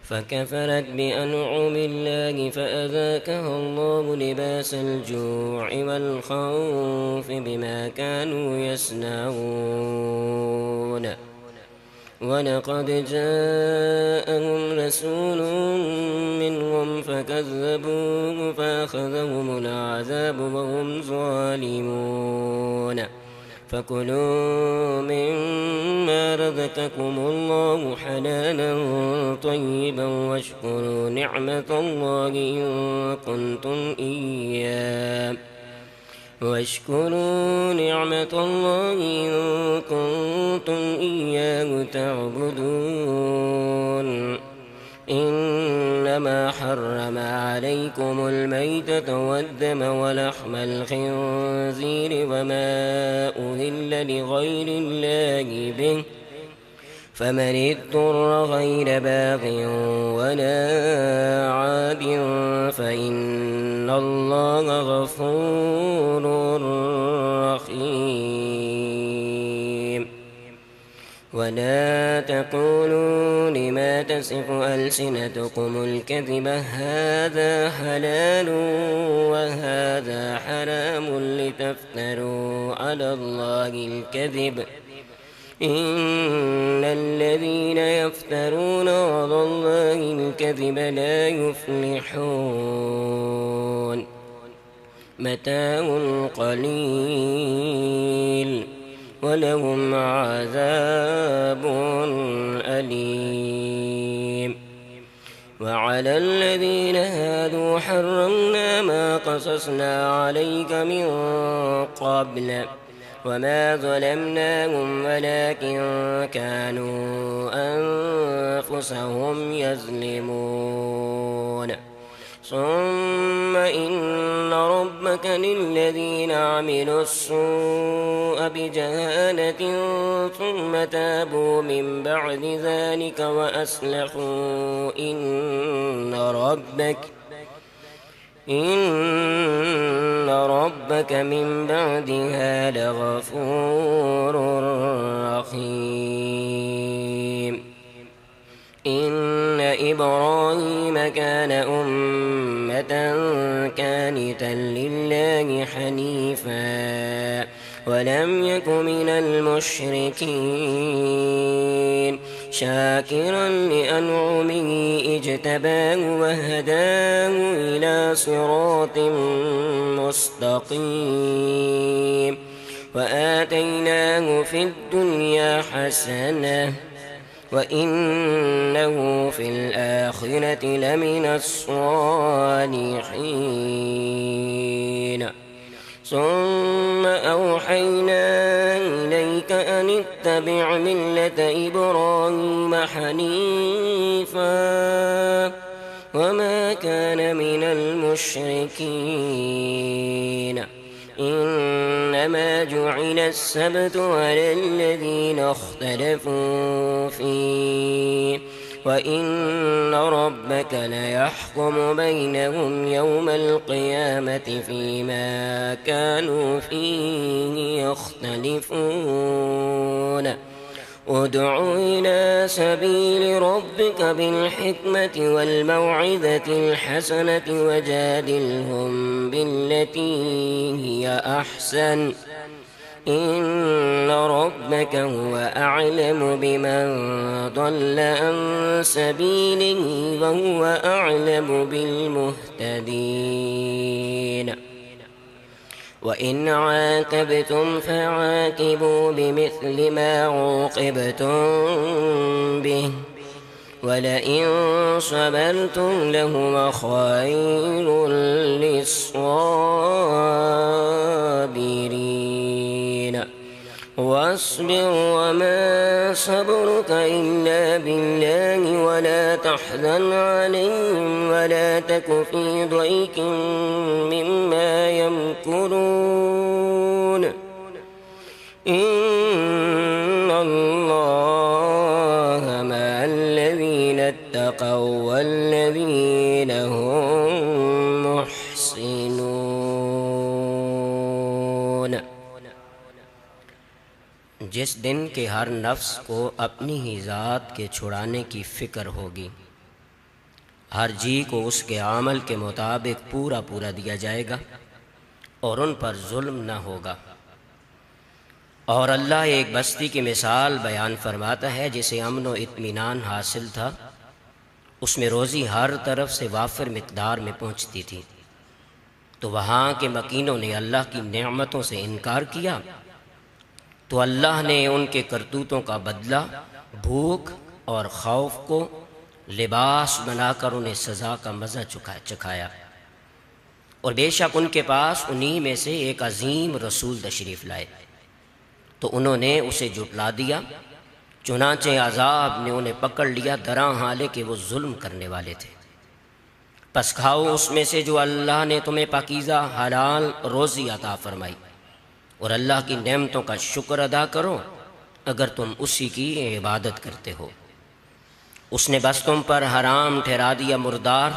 فكفرت بأنعم الله فأذاقها الله لباس الجوع والخوف بما كانوا يصنعون. ولقد جاءهم رسول منهم فكذبوه فأخذهم العذاب وهم ظالمون. فكلوا مما رزقكم الله حلالا طيبا واشكروا نعمة الله إن كنتم إياه تعبدون. إنما حرم عليكم الميتة والدم ولحم الخنزير وما أهل لغير الله به، فمن اضطر غير باغ ولا عاد فإن الله غفور رحيم. ولا تقولوا لما تصف ألسنتكم الكذب هذا حلال وهذا حرام لتفتروا على الله الكذب، إن الذين يفترون على الله الكذب لا يفلحون. متاع قليل ولهم عذاب أليم. وعلى الذين هادوا حرمنا ما قصصنا عليك من قبل وما ظلمناهم ولكن كانوا أنفسهم يظلمون. ثم إن ربك للذين عملوا السوء بجهالة ثم تابوا من بعد ذلك وأصلحوا إن ربك من بعدها لغفور رحيم. إن إبراهيم كان أمة قانتا لله حنيفا ولم يك من المشركين، شاكرا لأنعمه اجتباه وهداه إلى صراط مستقيم. وآتيناه في الدنيا حسنة وإنه في الآخرة لمن الصالحين. ثم أوحينا إليك أن اتبع ملة إبراهيم حنيفا وما كان من المشركين. إنما جعل السبت على الذين اختلفوا فيه وإن ربك ليحكم بينهم يوم القيامة فيما كانوا فيه يختلفون. ادع إلى سبيل ربك بالحكمة والموعظة الحسنة وجادلهم بالتي هي أحسن، إن ربك هو أعلم بمن ضل عن سبيله وهو أعلم بالمهتدين. وإن عاقبتم فعاقبوا بمثل ما عوقبتم به ولئن صبرتم لهو خير للصابرين. واصبر وما صبرك إلا بالله ولا تحزن عليهم ولا تك في ضيق مما يمكرون. إن الله مع الذين اتقوا والذين هم محسنون. جس دن کہ ہر نفس کو اپنی ہی ذات کے چھڑانے کی فکر ہوگی، ہر جی کو اس کے عمل کے مطابق پورا پورا دیا جائے گا اور ان پر ظلم نہ ہوگا۔ اور اللہ ایک بستی کی مثال بیان فرماتا ہے جسے امن و اطمینان حاصل تھا، اس میں روزی ہر طرف سے وافر مقدار میں پہنچتی تھی، تو وہاں کے مکینوں نے اللہ کی نعمتوں سے انکار کیا تو اللہ نے ان کے کرتوتوں کا بدلہ بھوک اور خوف کو لباس بنا کر انہیں سزا کا مزہ چکھایا۔ اور بے شک ان کے پاس انہی میں سے ایک عظیم رسول تشریف لائے تو انہوں نے اسے جھٹلا دیا، چنانچہ عذاب نے انہیں پکڑ لیا دراں حالے کہ وہ ظلم کرنے والے تھے۔ پس کھاؤ اس میں سے جو اللہ نے تمہیں پاکیزہ حلال روزی عطا فرمائی، اور اللہ کی نعمتوں کا شکر ادا کرو اگر تم اسی کی عبادت کرتے ہو۔ اس نے بس تم پر حرام ٹھہرا دیا مردار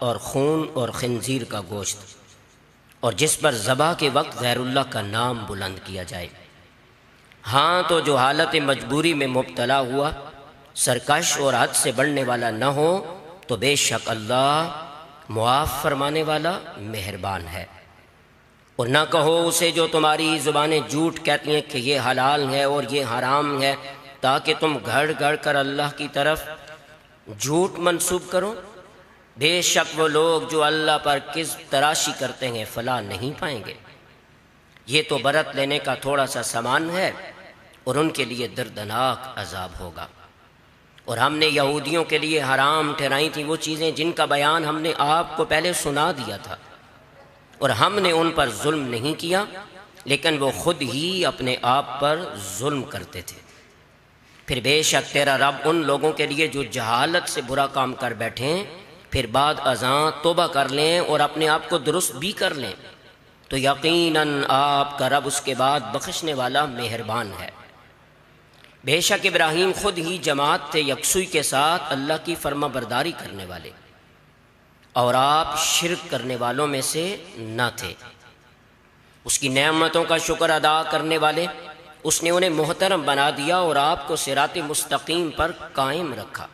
اور خون اور خنزیر کا گوشت، اور جس پر ذبح کے وقت غیر اللہ کا نام بلند کیا جائے۔ ہاں تو جو حالت مجبوری میں مبتلا ہوا سرکش اور حد سے بڑھنے والا نہ ہو تو بے شک اللہ معاف فرمانے والا مہربان ہے۔ اور نہ کہو اسے جو تمہاری زبانیں جھوٹ کہتی ہیں کہ یہ حلال ہے اور یہ حرام ہے، تاکہ تم گھڑ گھڑ کر اللہ کی طرف جھوٹ منسوب کرو۔ بے شک وہ لوگ جو اللہ پر کذب تراشی کرتے ہیں فلاح نہیں پائیں گے۔ یہ تو برت لینے کا تھوڑا سا سامان ہے اور ان کے لیے دردناک عذاب ہوگا۔ اور ہم نے یہودیوں کے لیے حرام ٹھہرائی تھیں وہ چیزیں جن کا بیان ہم نے آپ کو پہلے سنا دیا تھا، اور ہم نے ان پر ظلم نہیں کیا لیکن وہ خود ہی اپنے آپ پر ظلم کرتے تھے۔ پھر بے شک تیرا رب ان لوگوں کے لیے جو جہالت سے برا کام کر بیٹھیں پھر بعد ازاں توبہ کر لیں اور اپنے آپ کو درست بھی کر لیں تو یقیناً آپ کا رب اس کے بعد بخشنے والا مہربان ہے۔ بے شک ابراہیم خود ہی جماعت تھے یکسوئی کے ساتھ اللہ کی فرما برداری کرنے والے، اور آپ شرک کرنے والوں میں سے نہ تھے۔ اس کی نعمتوں کا شکر ادا کرنے والے اس نے انہیں محترم بنا دیا اور آپ کو صراط مستقیم پر قائم رکھا،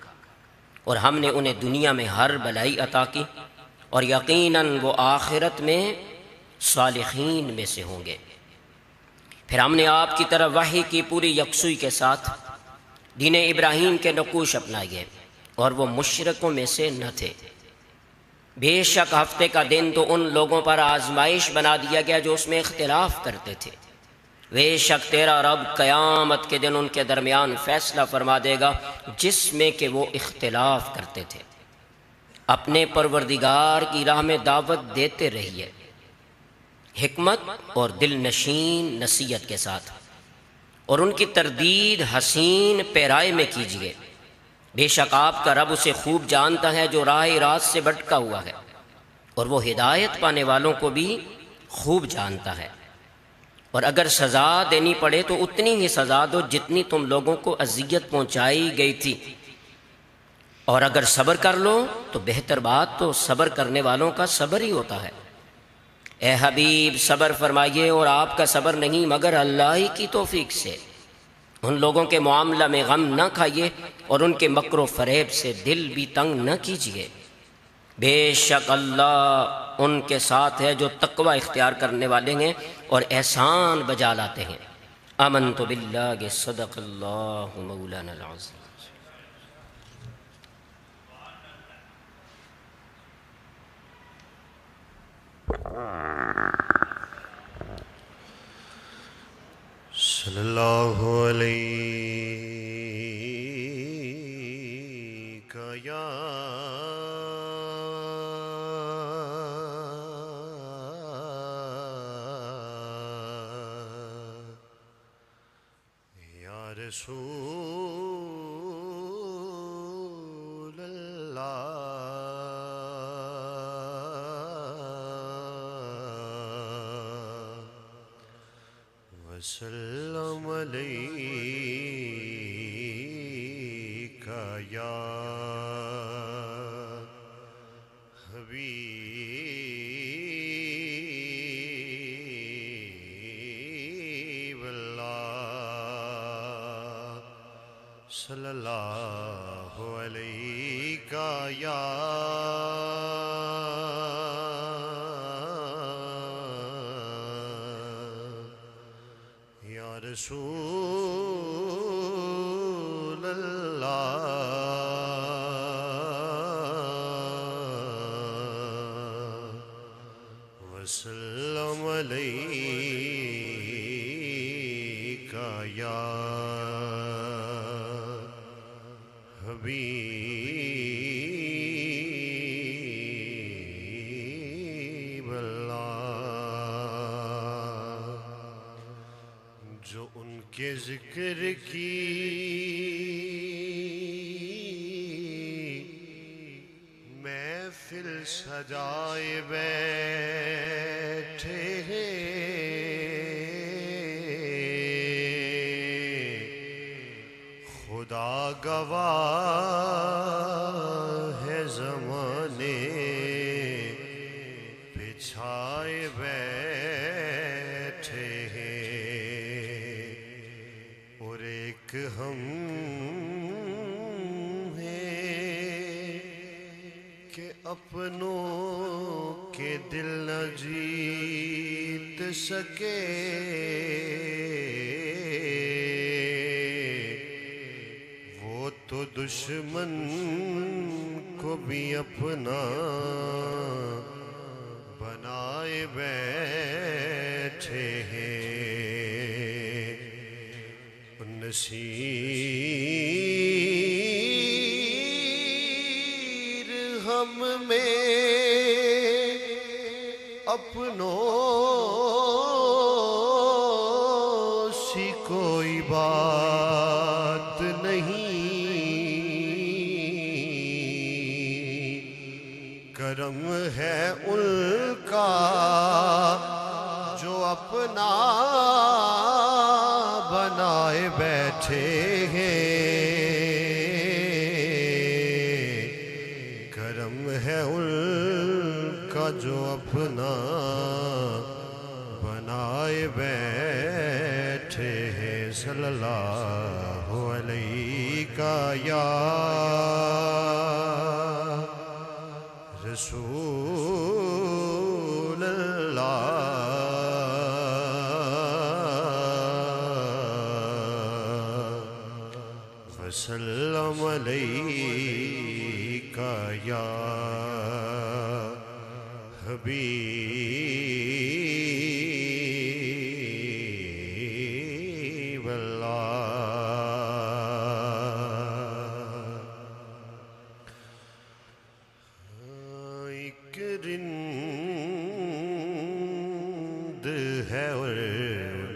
اور ہم نے انہیں دنیا میں ہر بھلائی عطا کی، اور یقیناً وہ آخرت میں صالحین میں سے ہوں گے۔ پھر ہم نے آپ کی طرف وحی کی پوری یکسوئی کے ساتھ، دین ابراہیم کے نقوش اپنائے اور وہ مشرکوں میں سے نہ تھے۔ بے شک ہفتے کا دن تو ان لوگوں پر آزمائش بنا دیا گیا جو اس میں اختلاف کرتے تھے۔ بے شک تیرا رب قیامت کے دن ان کے درمیان فیصلہ فرما دے گا جس میں کہ وہ اختلاف کرتے تھے۔ اپنے پروردگار کی راہ میں دعوت دیتے رہیے حکمت اور دل نشین نصیحت کے ساتھ، اور ان کی تردید حسین پیرائے میں کیجیے۔ بے شک آپ کا رب اسے خوب جانتا ہے جو راہ راست سے بھٹکا ہوا ہے، اور وہ ہدایت پانے والوں کو بھی خوب جانتا ہے۔ اور اگر سزا دینی پڑے تو اتنی ہی سزا دو جتنی تم لوگوں کو اذیت پہنچائی گئی تھی، اور اگر صبر کر لو تو بہتر بات تو صبر کرنے والوں کا صبر ہی ہوتا ہے۔ اے حبیب صبر فرمائیے، اور آپ کا صبر نہیں مگر اللہ ہی کی توفیق سے۔ ان لوگوں کے معاملہ میں غم نہ کھائیے اور ان کے مکر و فریب سے دل بھی تنگ نہ کیجیے۔ بے شک اللہ ان کے ساتھ ہے جو تقوی اختیار کرنے والے ہیں اور احسان بجا لاتے ہیں۔ آمنت باللہ، صدق اللہ مولانا العظیم۔ صلی اللہ علیہ یا رسول اللہ وسلم علیک یا حبیب اللہ صلی اللہ علیہ یا رسول اللہ وسلم علیک یا حبیب اللہ جو ان کے ذکر کی محفل سجائے بیٹھے ہیں خدا گواہ ہے زمانے بچھائے بیٹھے ہیں اور ایک ہم ہیں کہ اپنوں کے دل نہ جیت سکے تو دشمن کو بھی اپنا بنائے بیٹھے ہیں نصیر ہم میں اپنوں سی کوئی بات نہیں کرم ہے ان کا جو اپنا بنائے بیٹھے ہیں کرم ہے ان کا جو اپنا بنائے بیٹھے ہیں صلی اللہ علیہ یا رسول اللہ وسلم علیک یا حبیب اللہ رند ہے اور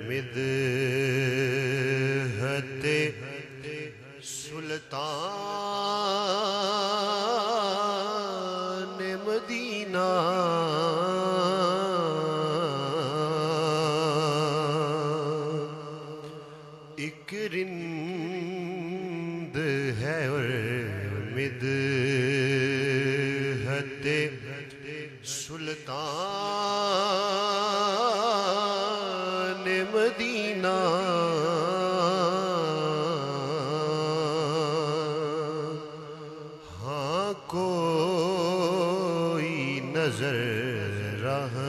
مدحت سلطان مدینہ ایک رند ہے اور مدحت سلطان مدینہ ہاں کوئی نظر رحمت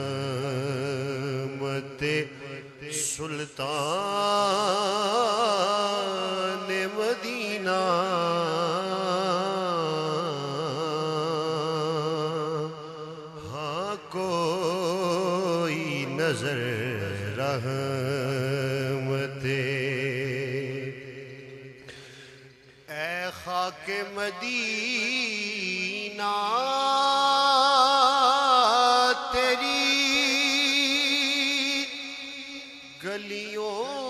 سلطان مدینہ کوئی نظر رحمت اے خاک مدینہ تیری گلیوں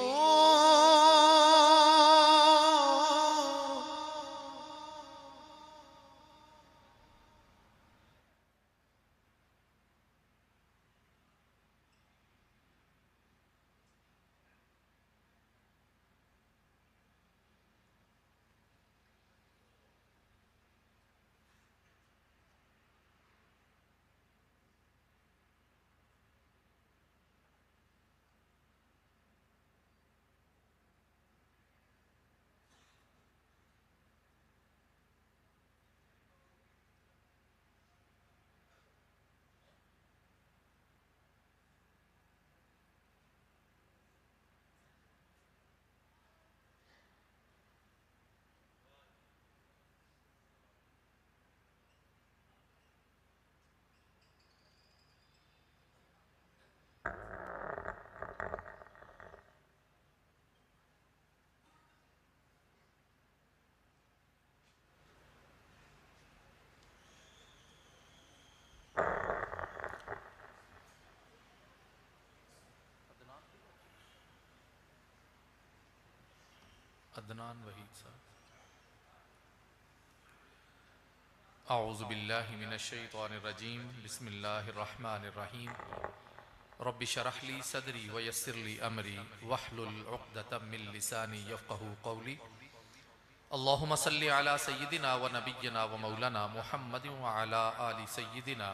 عدنان وحید صاحب. اعوذ باللہ من الشیطان الرجیم. بسم اللہ الرحمن الرحیم. رب اشرح لی صدری ویسر لی امری واحلل عقدۃ من لسانی یفقہوا قولی. اللہم صلی علی سیدنا و نبینا و مولانا محمد وعلی آل سیدنا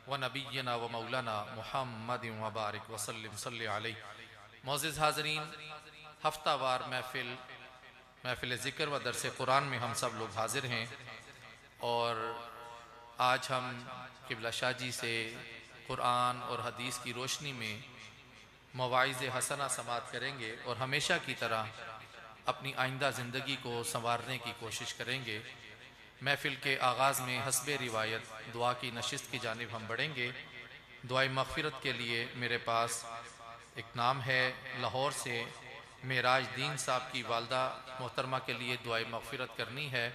و نبینا و مولانا محمد وبارک وسلم صلی علیہ. معزز حاضرین، ہفتہ وار محفل ذکر و درس قرآن میں ہم سب لوگ حاضر ہیں، اور آج ہم قبلہ شاہ جی سے قرآن اور حدیث کی روشنی میں مواعظ حسنہ سماعت کریں گے، اور ہمیشہ کی طرح اپنی آئندہ زندگی کو سنوارنے کی کوشش کریں گے. محفل کے آغاز میں حسب روایت دعا کی نشست کی جانب ہم بڑھیں گے. دعائے مغفرت کے لیے میرے پاس ایک نام ہے، لاہور سے معراج دین صاحب کی والدہ محترمہ کے لیے دعائے مغفرت کرنی ہے،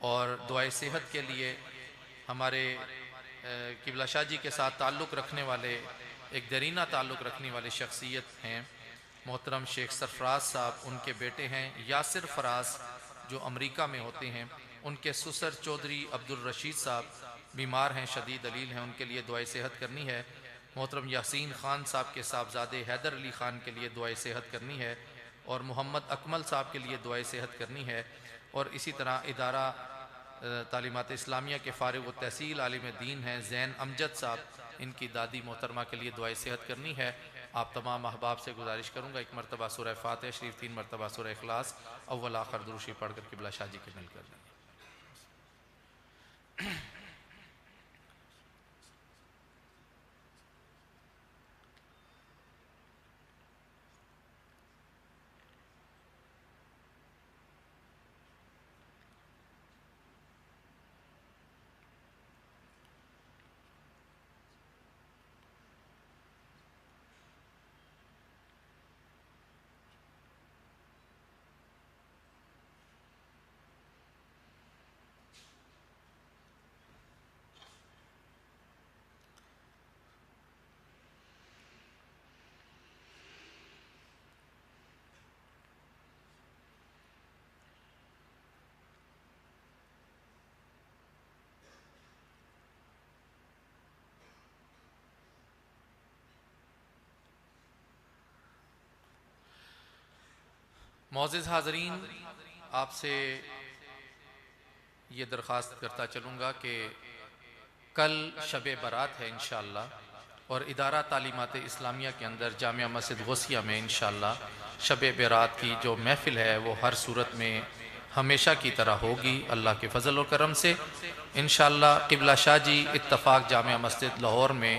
اور دعائے صحت کے لیے ہمارے قبلہ شاہ جی کے ساتھ تعلق رکھنے والے، ایک دیرینہ تعلق رکھنے والے شخصیت ہیں محترم شیخ سرفراز صاحب. ان کے بیٹے ہیں یاسر فراز جو امریکہ میں ہوتے ہیں. ان کے سسر چودھری عبدالرشید صاحب بیمار ہیں، شدید علیل ہیں، ان کے لیے دعائے صحت کرنی ہے. محترم یاسین خان صاحب کے صاحبزادے حیدر علی خان کے لیے دعائے صحت کرنی ہے، اور محمد اکمل صاحب کے لیے دعائے صحت کرنی ہے. اور اسی طرح ادارہ تعلیمات اسلامیہ کے فارغ التحصیل عالم دین ہیں زین امجد صاحب، ان کی دادی محترمہ کے لیے دعائے صحت کرنی ہے. آپ تمام احباب سے گزارش کروں گا ایک مرتبہ سورہ فاتحہ شریف، 3 مرتبہ سورہ اخلاص اول آخر درود شریف پڑھ کر قبلہ شاہ جی کے مل کر لیں. معزز حاضرین، آپ سے یہ درخواست کرتا چلوں گا کہ کل شب برات ہے انشاءاللہ، اور ادارہ تعلیمات اسلامیہ کے اندر جامعہ مسجد غوثیہ میں انشاءاللہ شب برات کی جو محفل ہے وہ ہر صورت میں ہمیشہ کی طرح ہوگی اللہ کے فضل و کرم سے. انشاءاللہ قبلہ شاہ جی اتفاق جامعہ مسجد لاہور میں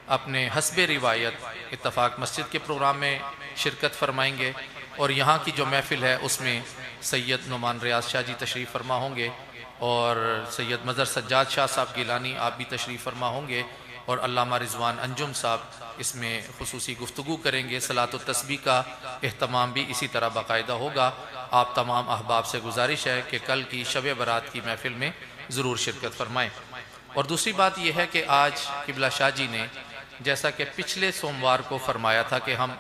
اپنے حسب روایت اتفاق مسجد کے پروگرام میں شرکت فرمائیں گے، اور یہاں کی جو محفل ہے اس میں سید نعمان ریاض شاہ جی تشریف فرما ہوں گے، اور سید مظہر سجاد شاہ صاحب گیلانی آپ بھی تشریف فرما ہوں گے، اور علامہ رضوان انجم صاحب اس میں خصوصی گفتگو کریں گے. صلاۃ التسبیح کا اہتمام بھی اسی طرح باقاعدہ ہوگا. آپ تمام احباب سے گزارش ہے کہ کل کی شب برات کی محفل میں ضرور شرکت فرمائیں. اور دوسری بات یہ ہے کہ آج قبلہ شاہ جی نے جیسا کہ پچھلے سوموار کو فرمایا تھا کہ ہم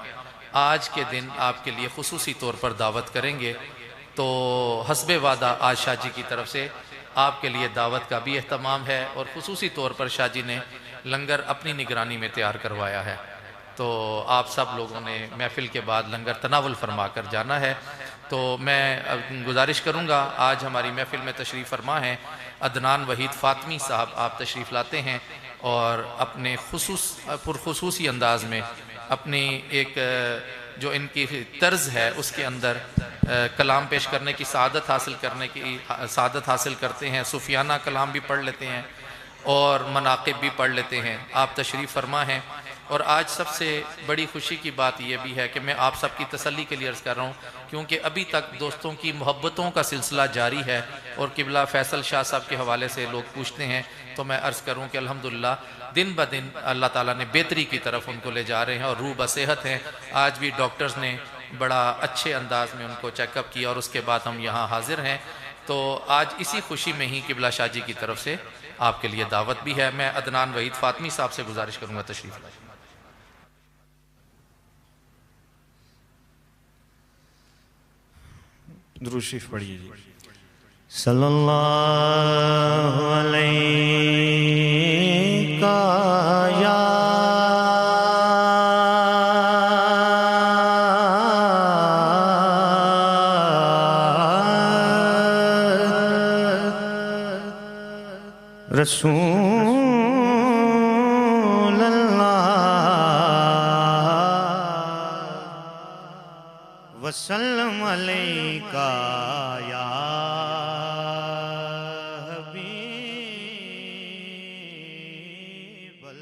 آج کے دن آپ کے لیے خصوصی طور پر دعوت کریں گے، تو حسب وعدہ آج شاہ جی کی طرف سے آپ کے لیے دعوت کا بھی اہتمام ہے، اور خصوصی طور پر شاہ جی نے لنگر اپنی نگرانی میں تیار کروایا ہے. تو آپ سب لوگوں نے محفل کے بعد لنگر تناول فرما کر جانا ہے. تو میں گزارش کروں گا، آج ہماری محفل میں تشریف فرما ہیں عدنان وحید فاطمی صاحب. آپ تشریف لاتے ہیں اور اپنے پرخصوصی انداز میں اپنی ایک جو ان کی طرز ہے اس کے اندر کلام پیش کرنے کی سعادت حاصل کرتے ہیں. صوفیانہ کلام بھی پڑھ لیتے ہیں اور مناقب بھی پڑھ لیتے ہیں. آپ تشریف فرما ہیں، اور آج سب سے بڑی خوشی کی بات یہ بھی ہے کہ میں آپ سب کی تسلی کے لیے عرض کر رہا ہوں، کیونکہ ابھی تک دوستوں کی محبتوں کا سلسلہ جاری ہے، اور قبلہ فیصل شاہ صاحب کے حوالے سے لوگ پوچھتے ہیں. تو میں عرض کروں کہ الحمدللہ دن بدن اللہ تعالیٰ نے بہتری کی طرف ان کو لے جا رہے ہیں، اور روح بصحت ہیں. آج بھی ڈاکٹرز نے بڑا اچھے انداز میں ان کو چیک اپ کیا، اور اس کے بعد ہم یہاں حاضر ہیں. تو آج اسی خوشی میں ہی قبلہ شاہ جی کی طرف سے آپ کے لیے دعوت بھی ہے. میں عدنان وحید فاطمی صاحب سے گزارش کروں گا تشریف لائیں. درود شریف پڑھیے جی. صلی اللہ علیہ یا رسول اللہ وسلم علیکہ یا حبیب اللہ.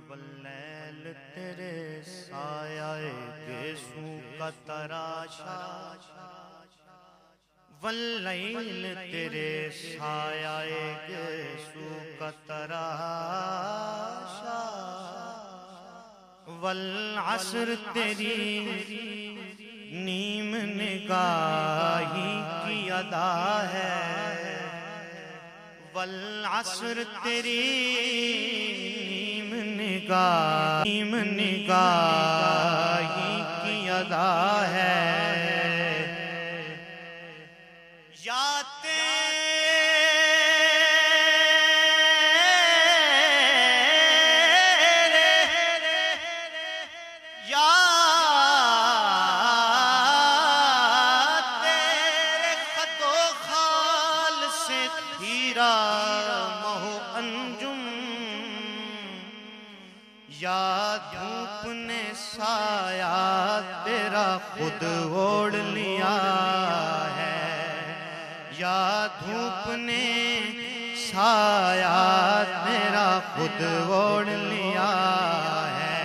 واللیل تیرے سایہ گیسوں کا تراشا، واللیل تیرے سایہ گیسوں کا تراشا، والعصر تیری نیم نگاہی کی ادا ہے، والعصر تیری نیم نگاہی کی ادا ہے. یا تیرے خد و خال سے تھیرا مہ انجم، یا دھوپ نے سایہ تیرا خود اوڑھ لیا ہے، یا دھوپ نے سایہ تیرا خود اوڑھ لیا ہے.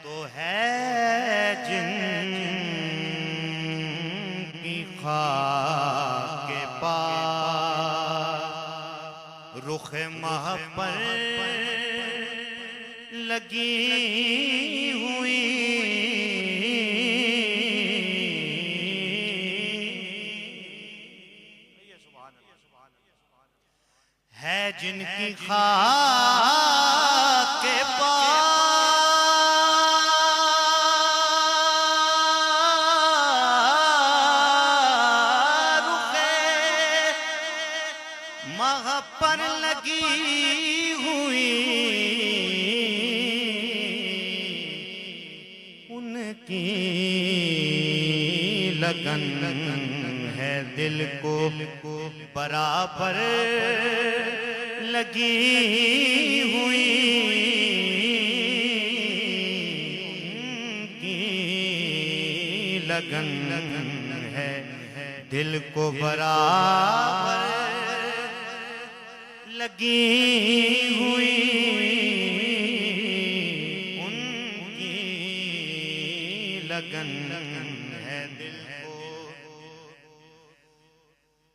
تو ہے جن کی خاک کے پاس رخ ماہ پر لگی ہوئی، ہے جن کی خاک کے پاس رخ ماہ پر لگی ہوئی، کی لگن ہے دل کو برابر لگی ہوئی، کی لگن ہے دل کو برابر لگی ہوئی، لگن ہے دل کو.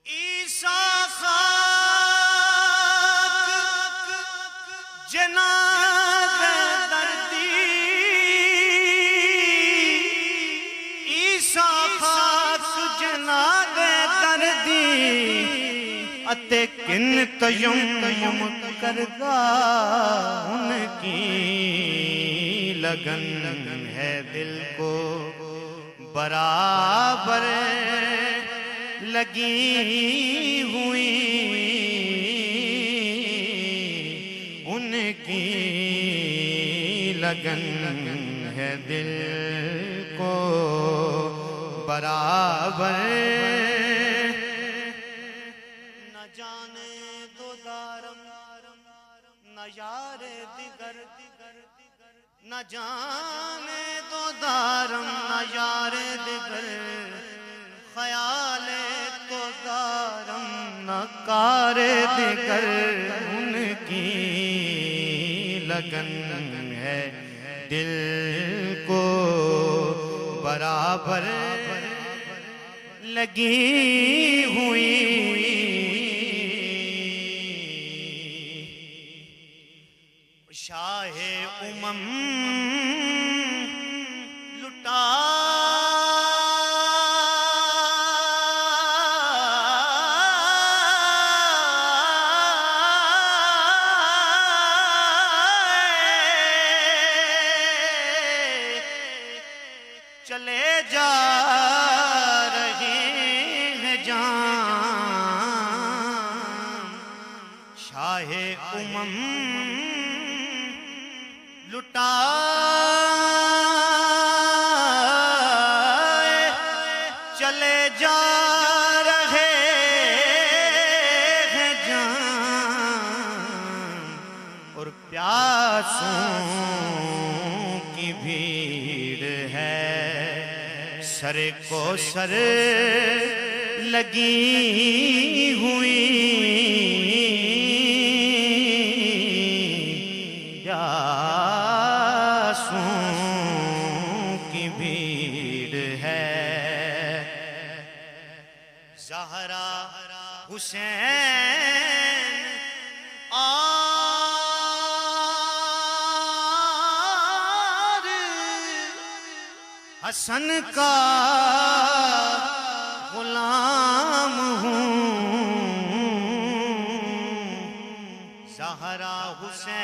عیسیٰ خاک جناب دردی، عیسیٰ خاک جناب دردی، اتے کن تیمم کردہ ان کی لگن ہے دل کو برابر لگی ہوئی، ان کی لگن ہے دل کو برابر. نہ جانے دو دارم نہ یار دیگر، نہ جانے دو دارم نہ یار دیگر، خیال تو دارم نہ کار دیگر، ان کی لگن ہے دل کو برابر لگی ہوئی، شاہ امم لٹا چلے جا رہے ہیں جان شاہ امم لٹا چلے جا رہے ہیں جان اور پیاسوں کی بھیڑ ہے سر کو سر لگی ہوئی کی بھیڑ ہے زہرا حسین اور حسن کا غلام ہوں زہرا حسین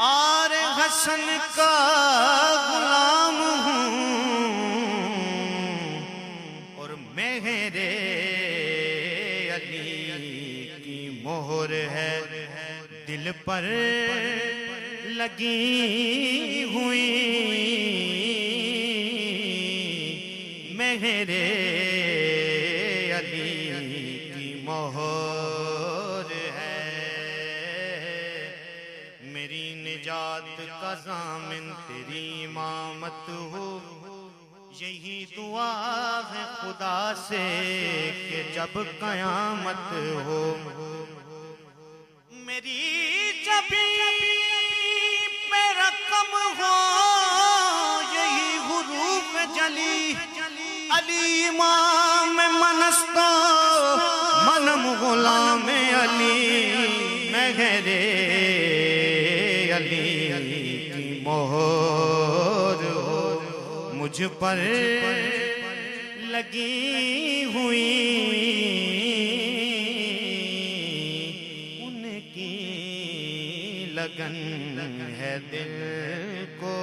اور حسن کا غلام ہوں اور میرے علی کی مہر ہے دل پر لگی ہوئی میرے علی کی مہر ہے میری نجات کا ضامن تیری امامت ہو یہی دعا ہے خدا سے کہ جب قیامت ہو میری جبی پہ رقم ہو یہی حروف جلی علی امام منستا منم غلام علی میرے علی کی مہر مجھ پر لگی ہوئی ان کی لگن ہے دل کو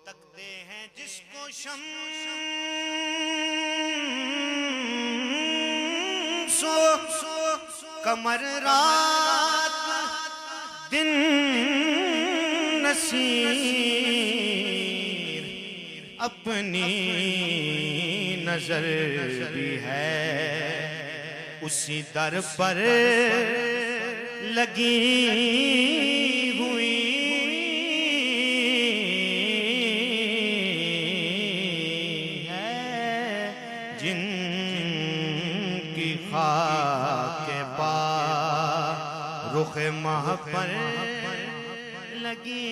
تکتے ہیں جس کو شمس کمر رات دن نصیر اپنی نظر بھی ہے اسی در پر لگی ہوئی ہے جن کی خاک پا رخ ماہ پر لگی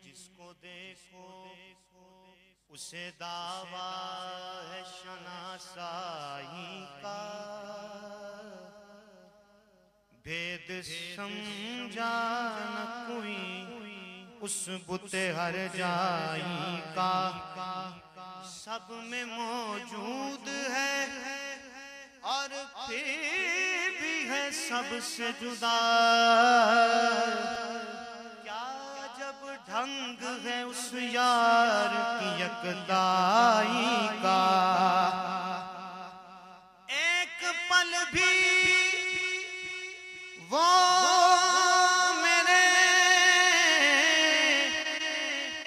جس کو دیکھو اسے دعویٰ ہے شناسائی کا بھید سمجھا نہ کوئی اس بت ہر جائی کا سب میں موجود ہے اور پھر بھی ہے سب سے جدا کیا جب ڈھنگ ہے اس یار کی یکدائی کا ایک پل بھی وہ میرے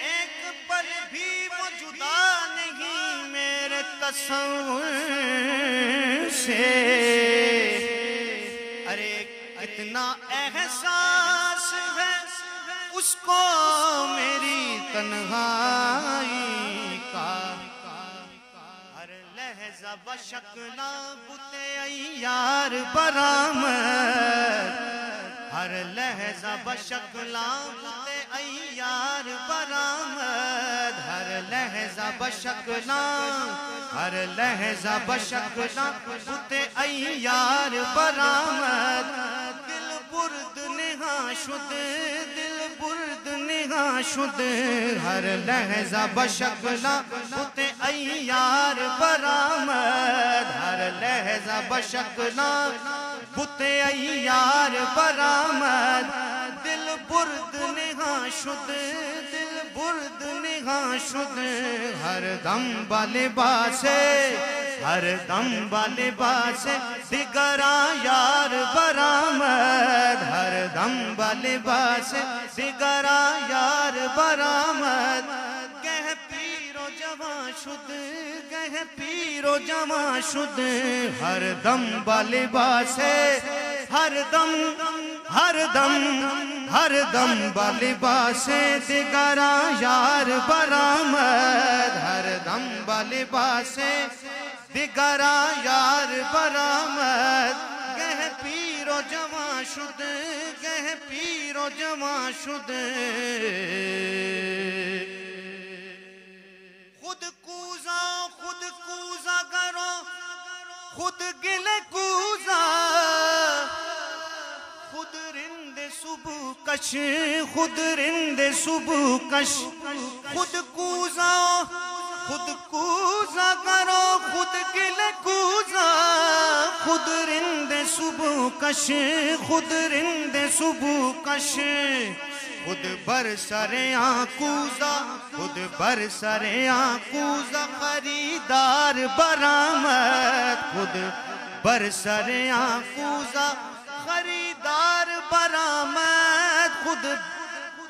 ایک پل بھی وہ جدا نہیں میرے تصور سے ارے کتنا اتنا احساس ہے اس کو میری تنہائی کا، ہر لحظہ بشکنا بت عیار برآمد، ہر لحظہ بشکنا بت عیار برآمد، ہر لحظہ بشکنا، ہر لحظہ بشکنا بت عیار برآمد، دل برد نہاں شد، دل برد نہاں شد، ہر لحظہ بشکنا بت عیار برآمد، ہر لحظہ بشکنا بت عیار برآمد، دل برد نہاں شد، دل برد نہاں شد، ہر دم بلباس، ہر دم بلباس دیگراں یار برآمد، ہر دم بلباس دیگراں یار برآمد، گہ پیر و جوان شد، گہ پیر و جوان شد، ہر دم بلباس، ہر دم، ہر دم، ہر دم بلباس دیگراں یار برآمد، ہر دم بلباس دیگراں یار برآمد، گہ پیر و جوان شد، گہ پیر و جوان شد، خود کوزا کرو، خود گل کوزا، خود رند صبح کش، خود رند صبح کش، خود کوزا، خود کوزا کرو، خود گل کوزا، خود رند صبح کش، خود رند صبح کش، خود بر سر آنکوزا، خود بر سر آنکوزا خریدار برآمد، خود بر سر آنکوزا خریدار برآمد،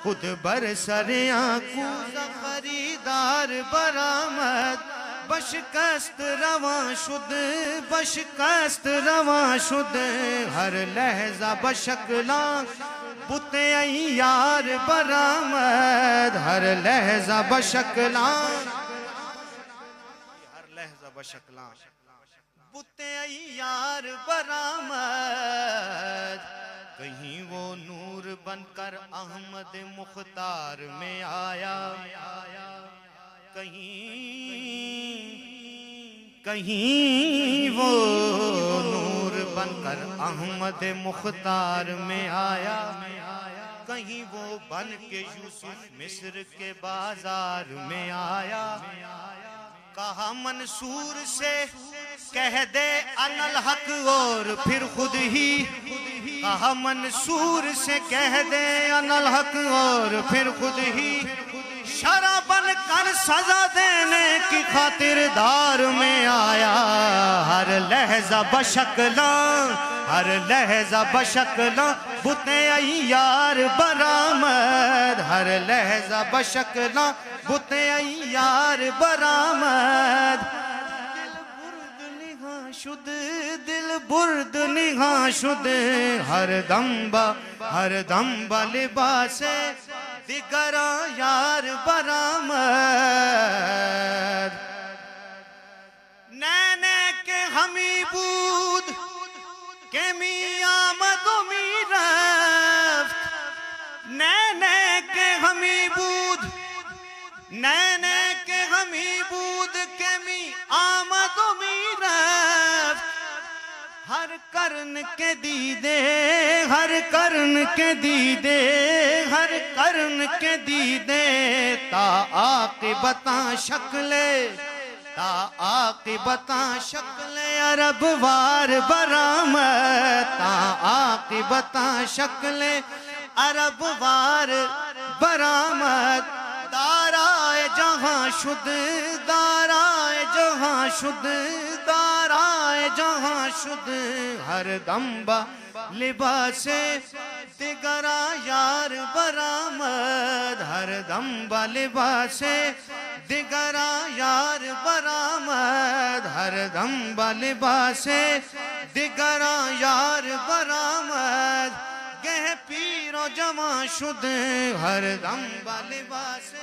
خود بر سر آنکوزا خریدار برآمد، بشکست رواں شد، بشکست رواں شد، ہر لحظہ بشکلاں بت عیار برآمد، ہر لحظہ بشکلاں، ہر لحظہ بشکلاں بت عیار برآمد، کہیں وہ نور بن کر احمد مختار میں آیا، کہیں وہ نور بن کر احمد مختار میں آیا، کہیں وہ بن کے یوسف مصر کے بازار میں آیا، کہا منصور سے کہہ دے انا الحق اور پھر خود ہی، کہا منصور سے کہہ دے انا الحق اور پھر خود ہی، شرع بن کر سزا دینے کی خاطر دار میں آیا، ہر لحظہ بشکلاں، ہر لحظہ بشکلاں بت عیار برآمد، ہر لحظہ بشکلاں بت عیار برآمد، شد دل برد نہاں شد، ہر دم بلباس دیگراں یار برآمد، نینے کے ہمی بود کہ می آمد و می رفت، نینے کے ہمی بود، نینے کے ہمی بود کہ می آمد و می رفت، ہر کرن کے دیدے، ہر کرن کے دیدے، ہر کرن کے دیدے، تا عاقبتاں شکلے، تا عاقبتاں شکلے عرب وار برآمد، تا عاقبتاں شکلے عرب وار برآمد، دارائے جہاں شد، دارائے جہاں شد، دارائے جہاں شد، ہر دم لباس دیگراں یار برآمد، ہر دم لباس دیگراں یار برآمد، ہر دم لباس دیگراں یار برآمد، و جوان شد ہر دم بالباس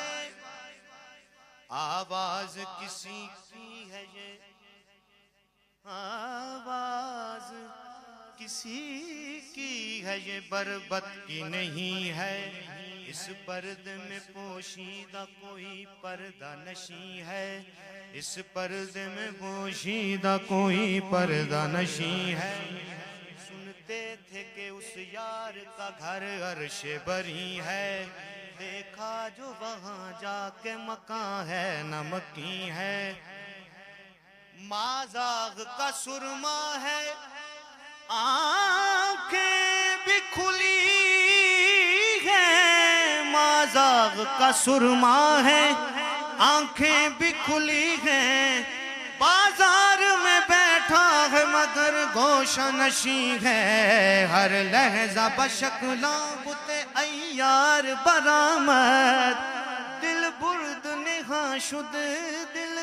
آواز کسی کی ہے یہ آواز کسی کی ہے یہ بربط کی نہیں ہے اس پردے میں پوشیدہ کوئی پردہ نشیں ہے اس پردے میں پوشیدہ کوئی پردہ نشیں ہے سنتے تھے کہ اس یار کا گھر عرش بری ہے دیکھا جو وہاں جا کے مکان ہے نمکی ہے مازاغ کا سرما ہے آنکھیں بھی کھلی ہیں مازاغ کا سرما ہے آنکھیں بھی کھلی ہیں بازار میں بیٹھا ہے مگر گوشہ نشیں ہے ہر لحظہ بشکلاں بت عیار برآمد دل برد نہاں شد دل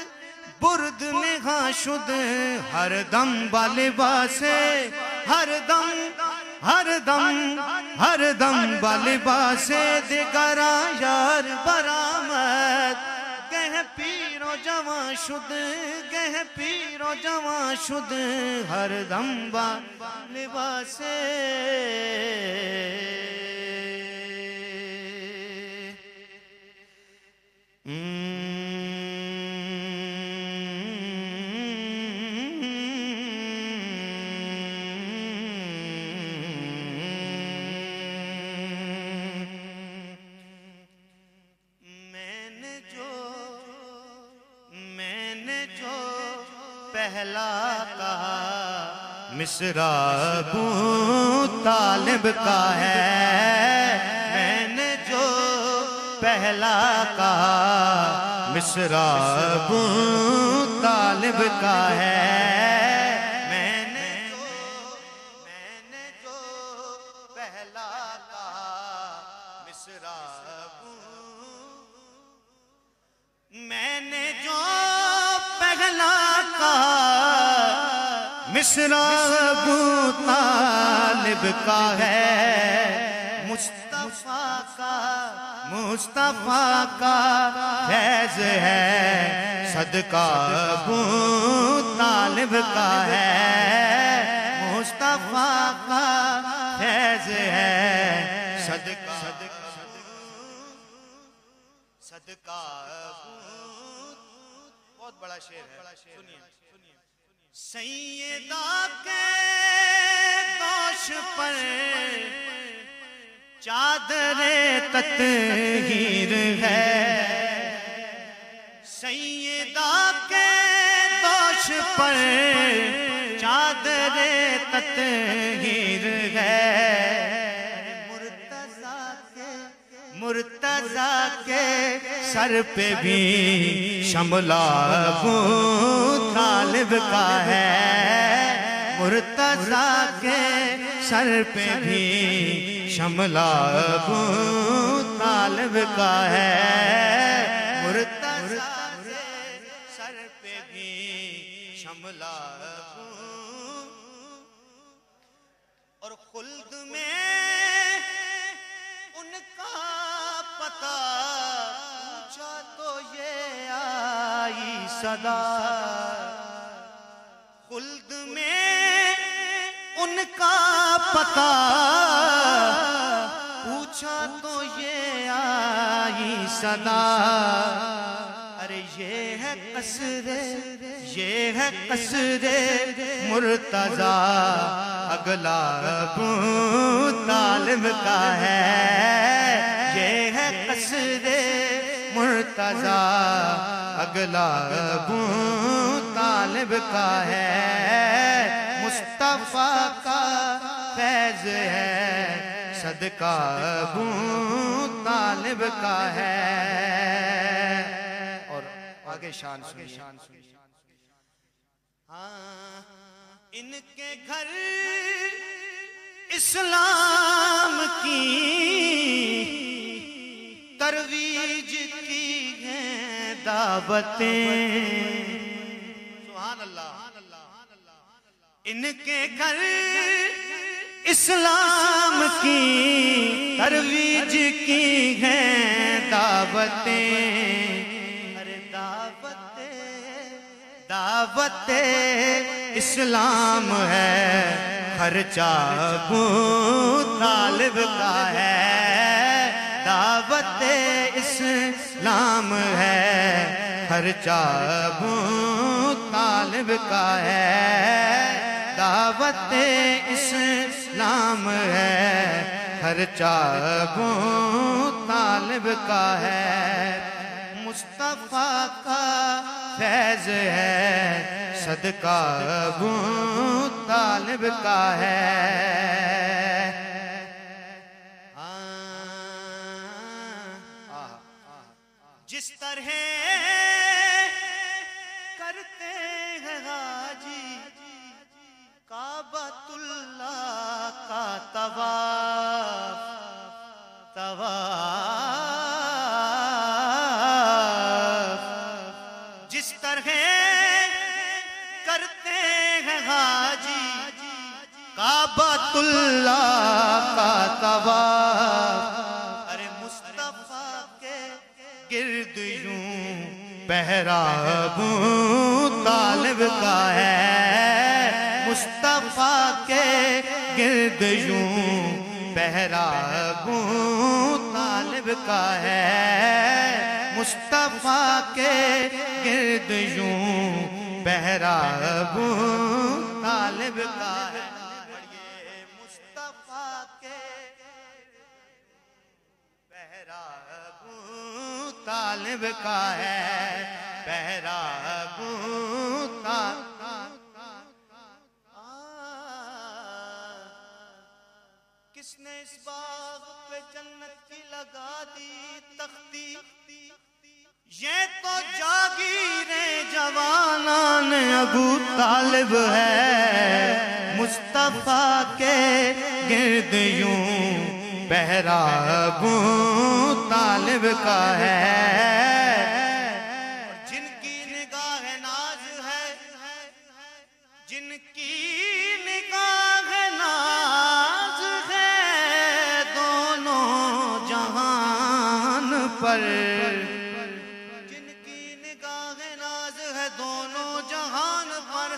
برد نہاں شد ہر دم بالباس ہر دم بالباس دگرا یار برآمد گہ پیر و جوان شد گہ پیر و جوان شد ہر دم بالباس پہلا کہا مصرع ابو طالب کا ہے میں نے جو پہلا کہا مصرع ابو طالب کا ہے میں نے جو پہلا کہا مصرع میں نے جو پہلا مصرع ابو طالب کا ہے مصطفیٰ کا فیض ہے صدقہ ابو طالب کا ہے مصطفیٰ کا فیض ہے صدقہ بہت بڑا شعر ہے سنیے سیدہ کے گوش پر چادر تطہیر ہے سیدہ کے گوش پر چادر تطہیر ہے مرتضیٰ کے سر پہ بھی شملہ ابو طالب کا ہے مرتضیٰ کے سر پہ بھی شملہ ابو طالب کا ہے مرتضیٰ کے سر پہ بھی شملہ اور خلد میں ان کا پتہ پوچھا تو یہ آئی صدا خلد میں ان کا پتہ پوچھا تو یہ آئی صدا ارے یہ ہے قصر مرتضیٰ اگلا ابو طالب کا ہے یہ ہے قصر مرتضیٰ اگلا ابو طالب کا ہے مصطفیٰ کا فیض ہے صدقہ ابو طالب کا ہے اور آگے شان سنیے ان کے گھر اسلام کی ترویج کی ہیں دعوتیں سبحان اللہ ان کے گھر اسلام کی ترویج کی ہیں دعوتیں، ارے دعوت اسلام ہے، خرچہ ابو طالب کا ہے، دعوت اسلام ہے، خرچہ ابو طالب کا ہے، دعوت اسلام ہے، خرچہ ابو طالب کا ہے، مصطفیٰ کا فیض ہے، صدقہ ابو طالب کا ہے۔ جس طرح کرتے ہیں حاجی کعبۃ اللہ کا طواف، جس طرح کرتے ہیں حاجی کعبۃ اللہ کا طواف، ارے مصطفیٰ کے گرد یوں پہرا ابو طالب کا ہے، مصطفیٰ کے گرد یوں پہرا ابو طالب کا ہے، مصطفیٰ کے گرد یوں پہرا ابو طالب کا ہے، مصطفیٰ کے پہرا ابو طالب کا ہے، پہرا ابو طالب۔ کس نے اس باغ پہ جنت کی لگا دی تختی، یہ تو جاگیر جوانان ابو طالب ہے، مصطفیٰ کے گرد یوں پہرا ابو طالب کا ہے، جن کی نگاہ ناز ہے، جن کی نگاہ ناز ہے دونوں جہان پر، جن کی نگاہ ناز ہے دونوں جہان پر،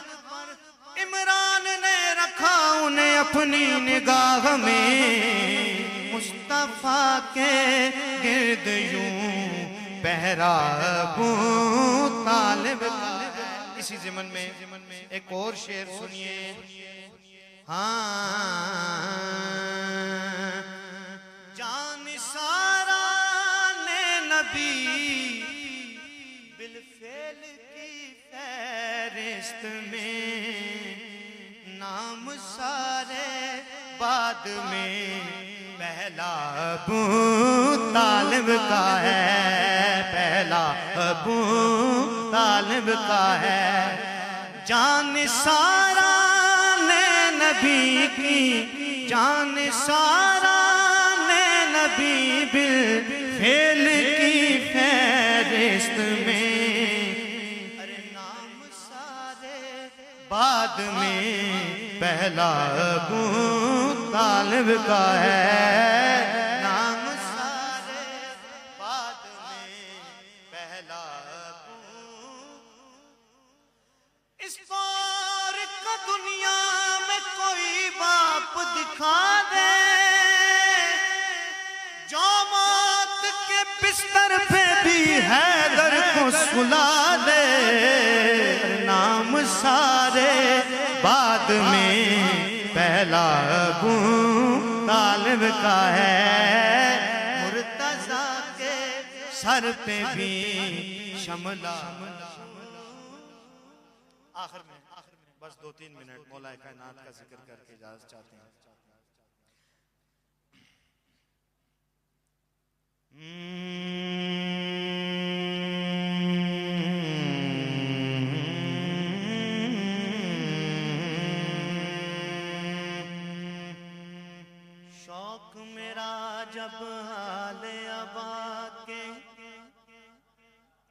عمران نے رکھا انہیں اپنی نگاہ میں، مصطفیٰ کے گرد یوں پہرا ابو طالب کا ہے۔ اسی ضمن میں ایک اور شعر سنیے، جان سارا نے نبی بالفعل کی فہرست میں، نام سارے بعد میں، پہلا ابو طالب کا ہے، پہلا ابو طالب کا ہے، جان سارا نے نبی کی، جان سارا نے نبی بالفعل کی فہرست میں، ارے نام سارے بعد میں، پہلا ابو طالب کا ہے، نام سارے بعد میں، پہلا ابو۔ اس بار کا دنیا میں کوئی باپ دکھا دے، جو موت کے بستر پہ بھی حیدر کو سلا دے، نام سارے بعد میں، پہلا ابو طالب کا ہے، مرتضیٰ کے سر پہ بھی شملہ۔ آخر میں بس 2-3 منٹ مولا کائنات کا ذکر کر کے اجازت چاہتے ہیں۔ شوق میرا جب حال آباد کے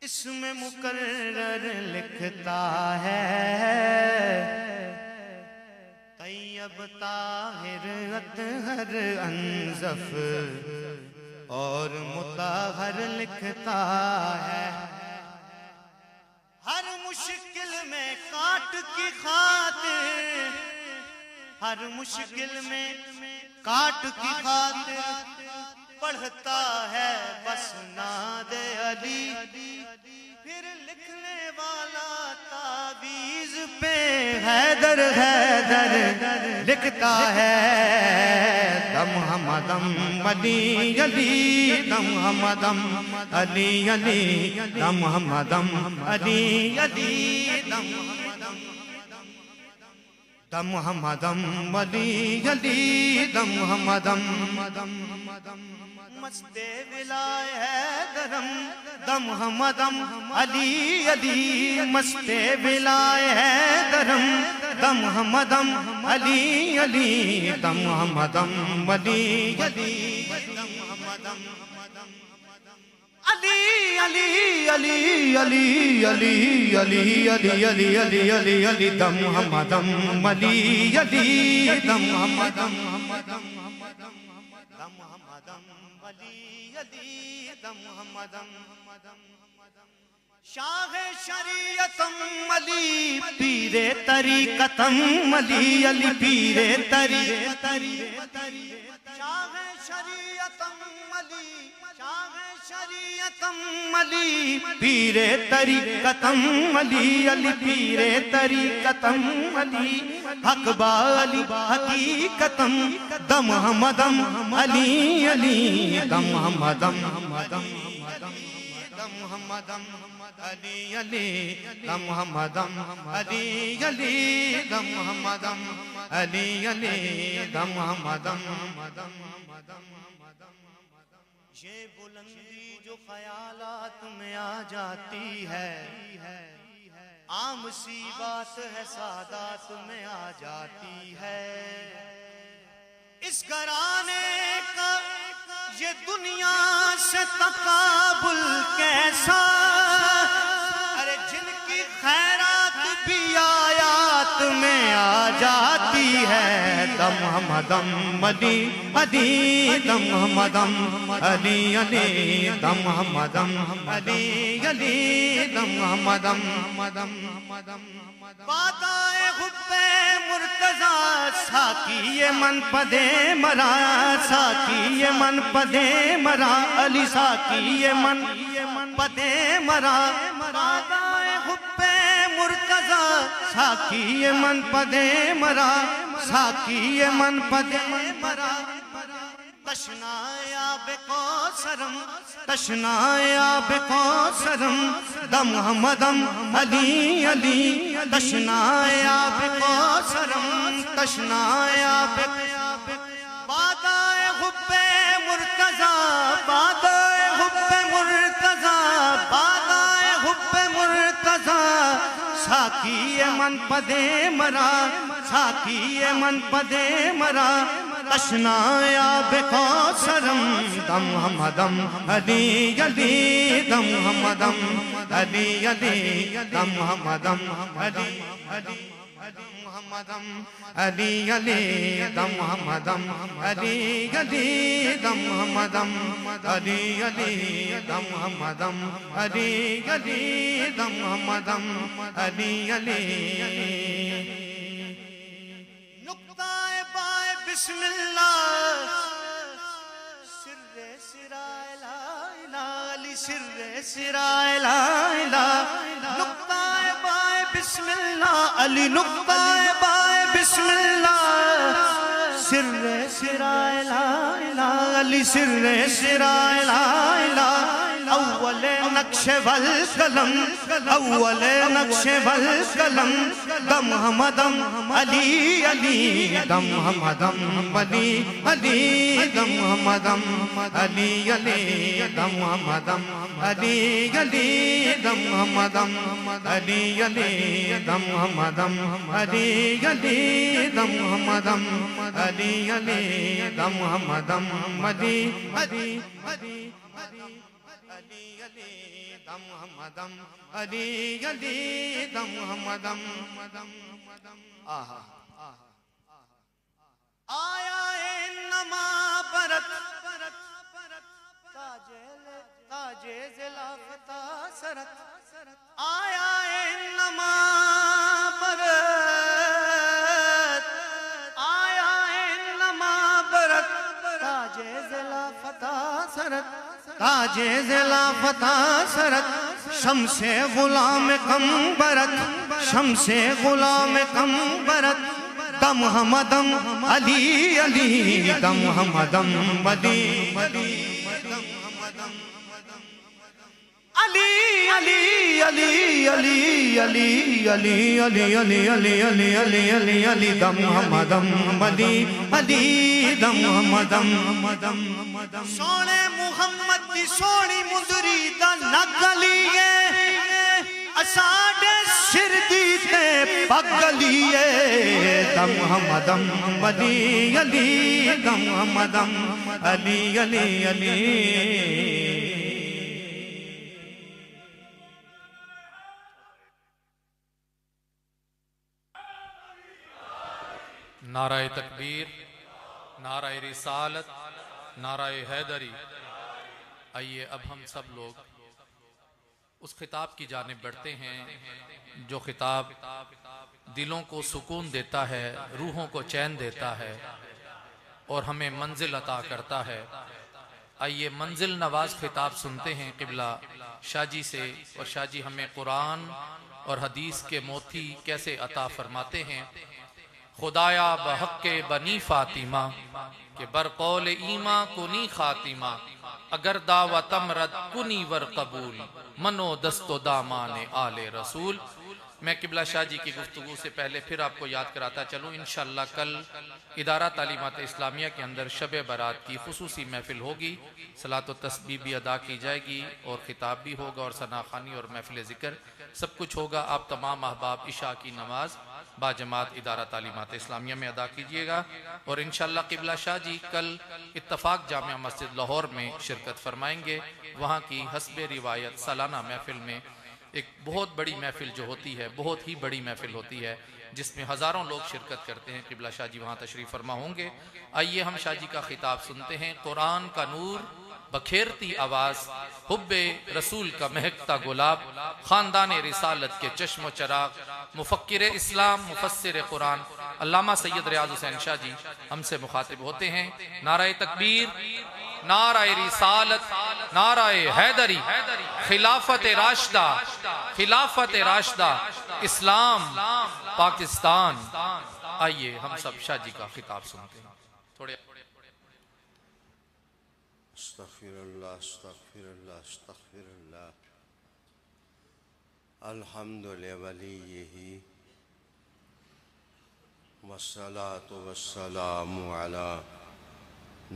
اس میں مقرر لکھتا ہے، طیب طاہر اطہر انظف اور مطہر لکھتا ہے، ہر مشکل میں کاٹ کی خاطر، ہر مشکل میں کاٹ کی خاطر پڑھتا ہے بس ناد علی، پھر لکھنے والا تعویذ پہ حیدر حیدر لکھتا ہے، دم ہمدم علی علی دم ہمدم علی علی دم ہمدم علی علی دم دم ہمدم علی علی دم ہمدم مست ولائے حیدرم دم ہمدم علی علی مست ولائے حیدرم دم ہمدم علی علی دم ہمدم علی علی دم ہمدم علی علی علی علی علی علی علی علی علی علی علی دم ہمدم علی علی دم ہمدم دم ہمدم علی علی دم ہمدم شاہ شریعتم علی پیر طریقتم علی علی پیر طریقتم شاہ شریعتم علی شاہ شریعتم علی پیر طریقتم علی علی پیر طریقتم علی حق با علی حقیقتم دم ہمدم علی علی دم ہمدم دم ہمدم علی علی دم ہمدم علی علی دم ہمدم علی علی دم ہمدم یہ بلندی جو خیالات میں آ جاتی ہے، عام سی بات ہے سادات میں آ جاتی ہے، اس گھرانے کا یہ دنیا سے تقابل کیسا، ارے جن کی خیرات بھی آیات میں آ جاتی ہے، دم ہمدم علی علی دم ہمدم علی علی دم ہمدم علی علی دم ہمدم بادائے حب مرتضی ساکی من پدے مرا، ساکی من پدے مرا علی ساکی من پدے مرا، بادائے حب مرتضی ساکی من پدے مرا، ساکی من پدے مرا، تشنائے آب کوثرم تشنائے آب کوثرم دم ہمدم علی علی تشنائے آب کوثرم تشنائے آب بادائے حب مرتضی بادائے حب مرتضی بادائے حب مرتضی ساکی من پدے مرا، ساکی من پدے مرا، تشنائے آب کوثرم دم ہمدم علی علی دم ہمدم علی علی دم ہمدم علی علی دم ہمدم علی علی دم ہمدم علی علی دم ہمدم علی علی دم ہمدم علی علی دم ہمدم علی علی بسم اللہ سر سرائے لا الہ علی سر سرائے لا الہ نقطہ بائے بسم اللہ علی نقطہ بائے بسم اللہ سر سرائے لا الہ علی سر سرائے لا الہ اول نقش والقلم اول نقش والقلم دم ہمدم علی علی دم ہمدم علی علی دم ہمدم علی علی دم ہمدم علی علی دم ہمدم علی علی دم ہمدم علی علی دم ہمدم علی علی دم ہمدم علی علی علی علی علی دم ہمدم علی علی دم ہمدم آہا آیا نما برت، آیا نما برت، تاج ضلافتا سرت، تاج ضلافتا سرت، شمس غلام کم برت، شمس غلام کم برت، دم حمدم علی علی، دم حمدم علی علی، علی علی علی علی علی علی علی علی علی علی علی علی علی، دم حمدم علی علی، دم حمدم سونے محمد دی سونی مدری دا نگلیے، اساڈے سر دی تے پگلیے، دم حمدم علی علی، دم حمدم علی علی علی۔ نعرہ تکبیر، نعرہ رسالت، نعرہ حیدری۔ آئیے اب ہم سب لوگ اس خطاب کی جانب بڑھتے ہیں جو خطاب دلوں کو سکون دیتا ہے، روحوں کو چین دیتا ہے اور ہمیں منزل عطا کرتا ہے۔ آئیے منزل نواز خطاب سنتے ہیں قبلہ شاہ جی سے، اور شاہ جی ہمیں قرآن اور حدیث کے موتی کیسے عطا فرماتے ہیں۔ خدایا بحق بنی فاطمہ کہ بر قول ایماں کنی خاتمہ، اگر دعوتم رد کنی ور قبول، منو دست و دامان آل رسول۔ میں قبلہ شاہ جی کی گفتگو سے پہلے پھر آپ کو یاد کراتا چلوں، انشاءاللہ کل ادارہ تعلیمات اسلامیہ کے اندر شب برات کی خصوصی محفل ہوگی، صلاۃ و تسبیح بھی ادا کی جائے گی اور خطاب بھی ہوگا اور ثنا خوانی اور محفل ذکر سب کچھ ہوگا۔ آپ تمام احباب عشاء کی نماز باجماعت ادارہ تعلیمات اسلامیہ میں ادا کیجئے گا، اور انشاءاللہ قبلہ شاہ جی کل اتفاق جامعہ مسجد لاہور میں شرکت فرمائیں گے۔ وہاں کی حسب روایت سالانہ محفل میں ایک بہت بڑی محفل جو ہوتی ہے، بہت ہی بڑی محفل ہوتی ہے جس میں ہزاروں لوگ شرکت کرتے ہیں، قبلہ شاہ جی وہاں تشریف فرما ہوں گے۔ آئیے ہم شاہ جی کا خطاب سنتے ہیں۔ قرآن کا نور بکھیرتی آواز، حب رسول کا مہکتا گلاب، خاندان رسالت کے چشم و چراغ، مفکر اسلام، مفسر قرآن علامہ سید ریاض حسین شاہ جی ہم سے مخاطب ہوتے ہیں۔ نعرہ تکبیر، نعرہ رسالت، نعرہ حیدری، خلافت راشدہ، خلافت راشدہ، اسلام، پاکستان۔ آئیے ہم سب شاہ جی کا خطاب سنتے ہیں۔ تھوڑے استغفر اللہ استغفر اللہ استغفر اللہ، الحمد لولیہ والصلاة والسلام علی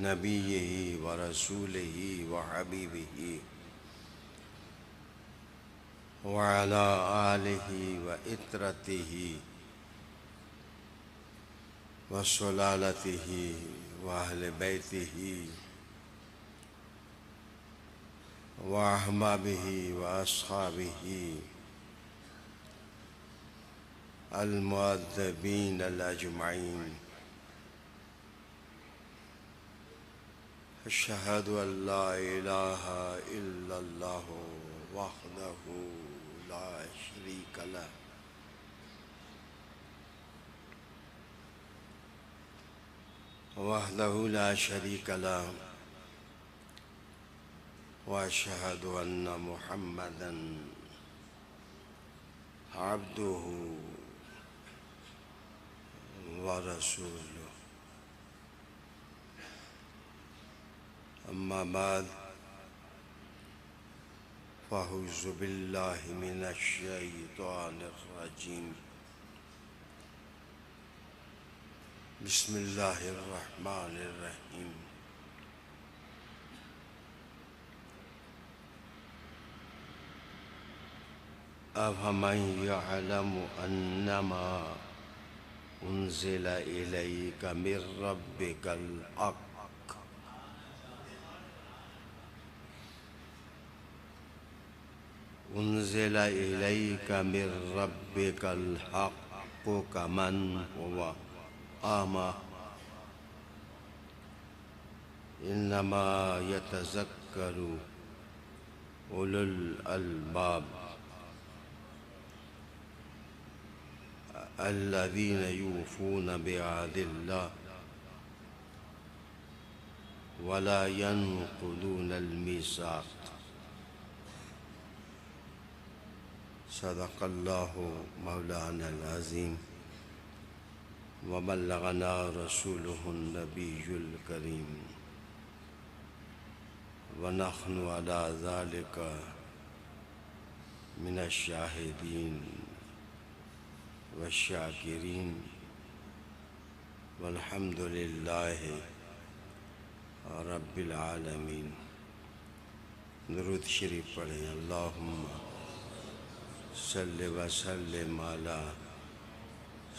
نبیہ ورسولہ وحبیبہ وعلی آلہ وعطرتہ وسلالتہ واہل بیتہ وأحبابه وأصحابه المؤدبين الأجمعين، أشهد أن لا إله إلا الله وحده لا شريك له، وحده لا شريك له، وأشهد أن محمدًا عبده ورسوله، أما بعد فأعوذ بالله من الشيطان الرجيم، بسم الله الرحمن الرحيم۔ أفمن يعلم أنما أنزل إليك من ربك الحق أنزل إليك من ربك الحق كمن هو أعمى، إنما يتذكر أولو الألباب الذين يوفون بعهد الله ولا ينقضون الميثاق. صدق الله مولانا العظيم وبلغنا رسوله النبي الكريم ونحن على ذلك من الشاهدين والشاكرين والحمد لله رب العالمین. درود شریف پڑھیں. اللہم صلی وسلم علی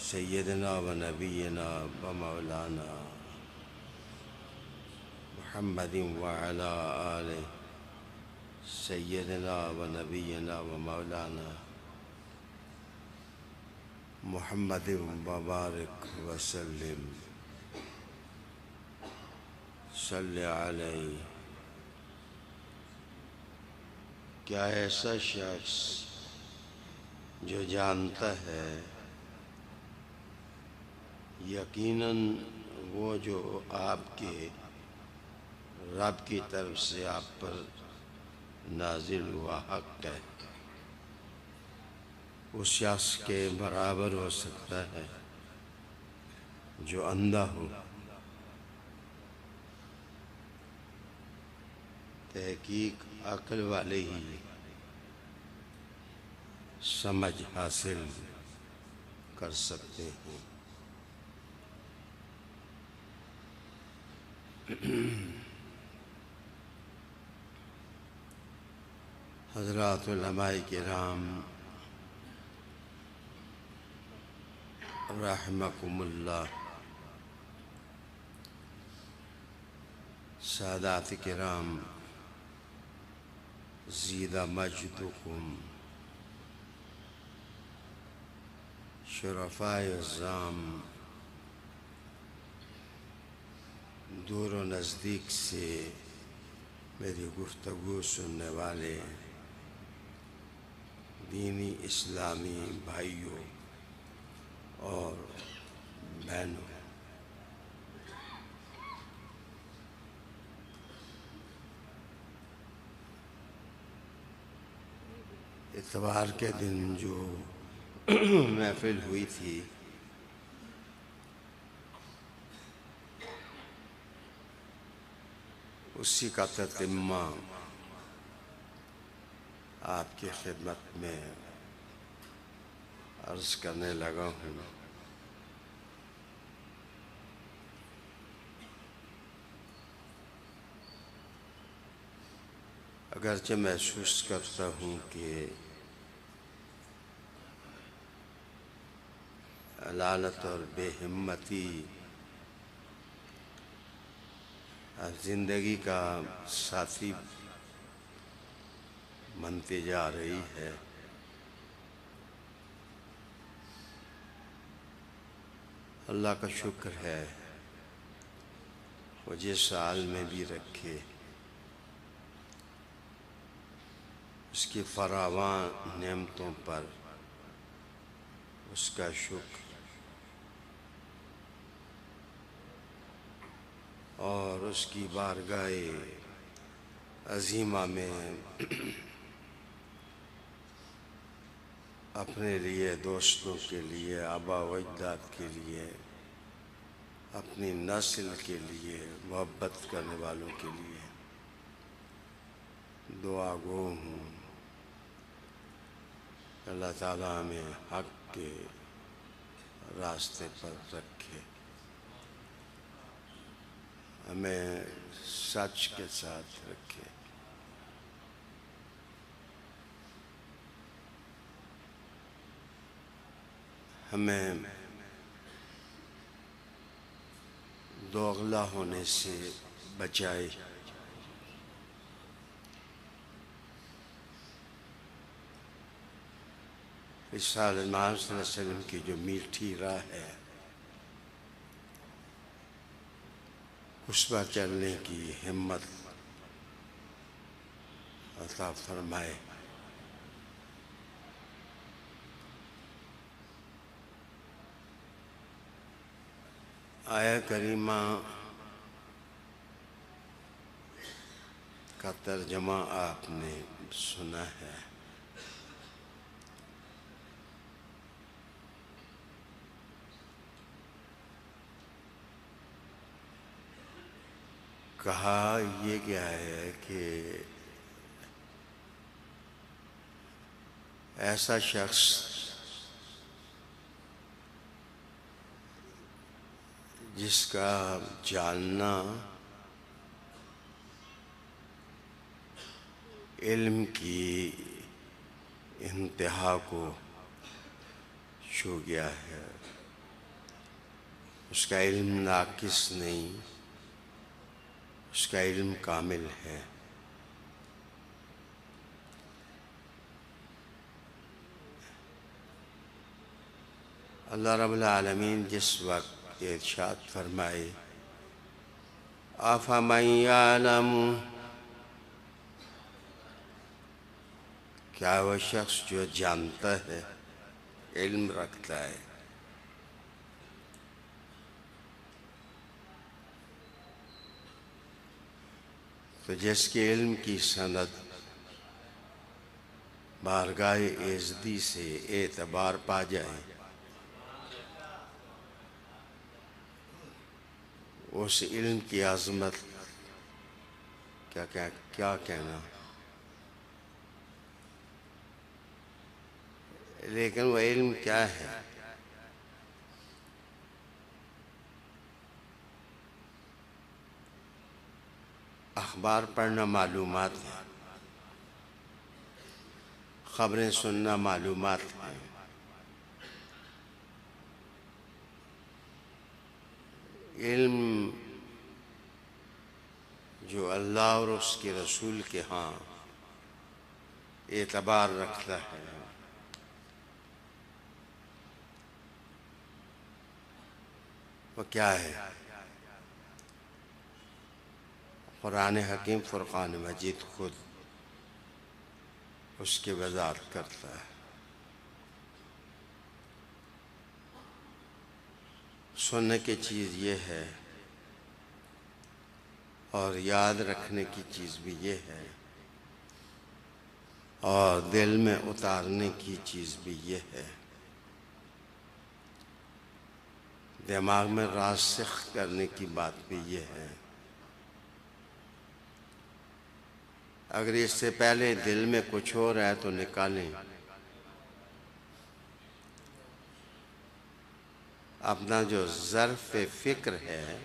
سیدنا و نبینا و مولانا محمد وعلی آل سیدنا و نبینا و مولانا محمد مبارک وسلم. صلی علیہ. کیا ایسا شخص جو جانتا ہے یقیناً وہ جو آپ کے رب کی طرف سے آپ پر نازل ہوا حق ہے اس شخص کے برابر ہو سکتا ہے جو اندھا ہو؟ تحقیق عقل والے ہی سمجھ حاصل کر سکتے ہیں. حضرات علماء کرام رحمکم اللہ، سادات کرام زیدہ مجدکم، شرفاء اعظام، دور و نزدیک سے میری گفتگو سننے والے دینی اسلامی بھائیوں اور بہنوں، اتوار کے دن جو محفل ہوئی تھی اسی کا تتمہ آپ کی خدمت میں عرض کرنے لگا ہوں. اگرچہ محسوس کرتا ہوں کہ لعنت اور بے ہمتی زندگی کا ساتھی بنتی جا رہی ہے، اللہ کا شکر ہے وہ جس حال میں بھی رکھے اس کی فراوان نعمتوں پر اس کا شکر، اور اس کی بارگاہ عظیمہ میں اپنے لیے، دوستوں کے لیے، آبا و اجداد کے لیے، اپنی نسل کے لیے، محبت کرنے والوں کے لیے دعا گو ہوں. اللہ تعالیٰ ہمیں حق کے راستے پر رکھے، ہمیں سچ کے ساتھ رکھے. ہمیں دوغلا ہونے سے بچائے. رسالہ محمد صلی اللہ علیہ وسلم کی جو میٹھی راہ ہے اس پر چلنے کی ہمت عطا فرمائے۔ آیہ کریمہ کا ترجمہ آپ نے سنا ہے۔ کہا یہ کیا ہے کہ ایسا شخص جس کا جاننا علم کی انتہا کو چھو گیا ہے، اس کا علم ناقص نہیں، اس کا علم کامل ہے۔ اللہ رب العالمین جس وقت ارشاد فرمائے أَفَمَنْ يَعْلَمُ، کیا وہ شخص جو جانتا ہے، علم رکھتا ہے، تو جس کے علم کی سند بارگاہ ایزدی سے اعتبار پا جائے، اس علم کی عظمت کیا کہنا، لیکن وہ علم کیا ہے؟ اخبار پڑھنا معلومات ہے، خبریں سننا معلومات ہیں، علم جو اللہ اور اس کے رسول کے ہاں اعتبار رکھتا ہے، وہ کیا ہے؟ قرآن حکیم فرقان مجید خود اس کی وضاحت کرتا ہے۔ سننے کی چیز یہ ہے اور یاد رکھنے کی چیز بھی یہ ہے اور دل میں اتارنے کی چیز بھی یہ ہے، دماغ میں راسخ کرنے کی بات بھی یہ ہے۔ اگر اس سے پہلے دل میں کچھ ہو رہا ہے تو نکالیں، اپنا جو ظرف فکر ہے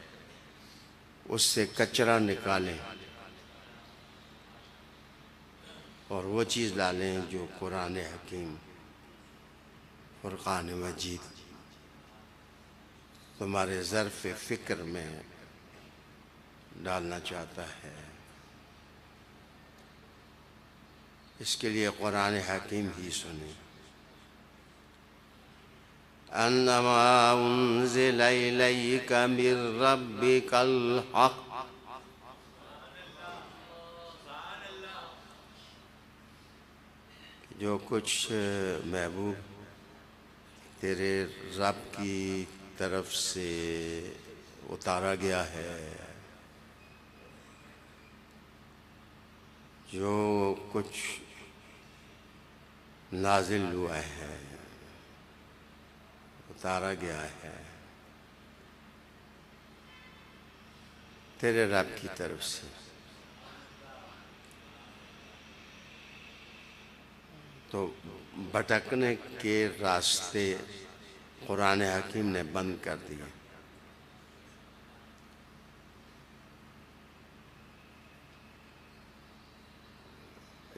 اس سے کچرا نکالیں اور وہ چیز ڈالیں جو قرآن حکیم فرقان مجید تمہارے ظرف فکر میں ڈالنا چاہتا ہے۔ اس کے لیے قرآن حکیم ہی سنیں۔ انما انزل الیک من ربک الحق، جو کچھ محبوب تیرے رب کی طرف سے اتارا گیا ہے، جو کچھ نازل ہوا ہے، اتارا گیا ہے تیرے رب کی طرف سے، تو بھٹکنے کے راستے قرآن حکیم نے بند کر دیے۔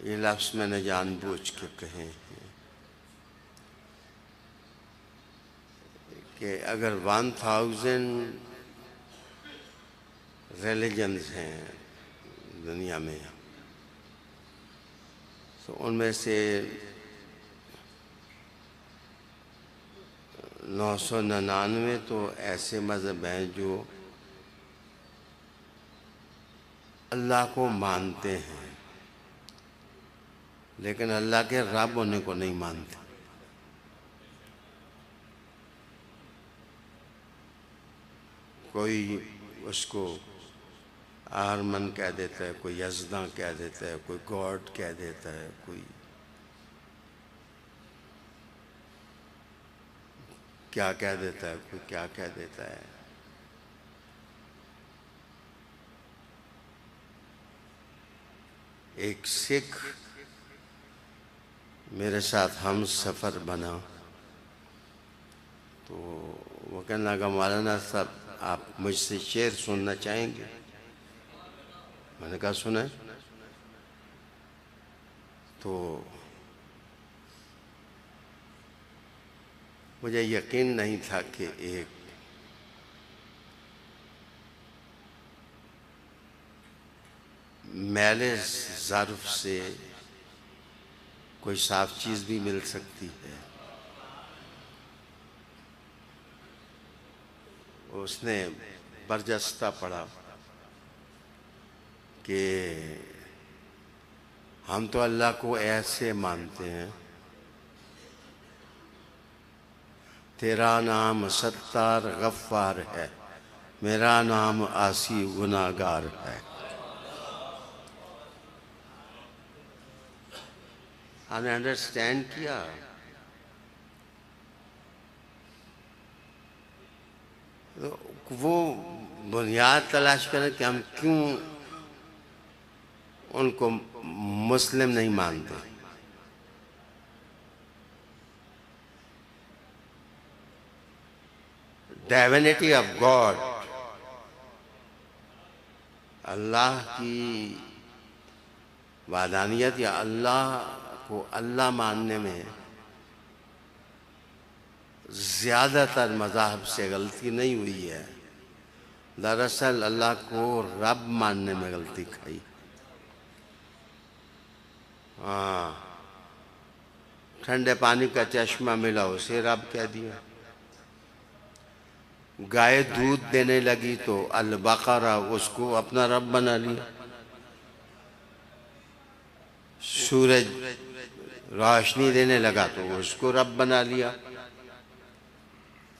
یہ لفظ میں نے جان بوجھ کے کہے ہیں کہ اگر 1000 ریلیجنز ہیں دنیا میں تو ان میں سے 999 تو ایسے مذہب ہیں جو اللہ کو مانتے ہیں، لیکن اللہ کے رب ہونے کو نہیں مانتے. کوئی اس کو آرمن کہہ دیتا ہے، کوئی یزداں کہہ دیتا ہے، کوئی گاڈ کہہ دیتا ہے، کوئی کیا کہہ دیتا ہے، کوئی کیا کہہ دیتا ہے. ایک سکھ میرے ساتھ ہم سفر بنا تو وہ کہنے لگا مولانا صاحب آپ مجھ سے شعر سننا چاہیں گے؟ میں نے کہا سنیں. تو مجھے یقین نہیں تھا کہ ایک میلے ظرف سے کوئی صاف چیز بھی مل سکتی ہے. اس نے برجستہ پڑھا کہ ہم تو اللہ کو ایسے مانتے ہیں، تیرا نام ستار غفار ہے، میرا نام عاصی گناہگار ہے. آپ نے انڈرسٹینڈ کیا؟ وہ بنیاد تلاش کریں کہ ہم کیوں ان کو مسلم نہیں مانتے. ڈیوینٹی آف گاڈ، اللہ کی وحدانیت یا اللہ کو اللہ ماننے میں زیادہ تر مذاہب سے غلطی نہیں ہوئی ہے، دراصل اللہ کو رب ماننے میں غلطی کھائی. ٹھنڈے پانی کا چشمہ ملا اسے رب کہہ دیا. گائے دودھ دینے لگی تو البقرہ اس کو اپنا رب بنا لیا. سورج روشنی دینے لگا تو اس کو رب بنا لیا.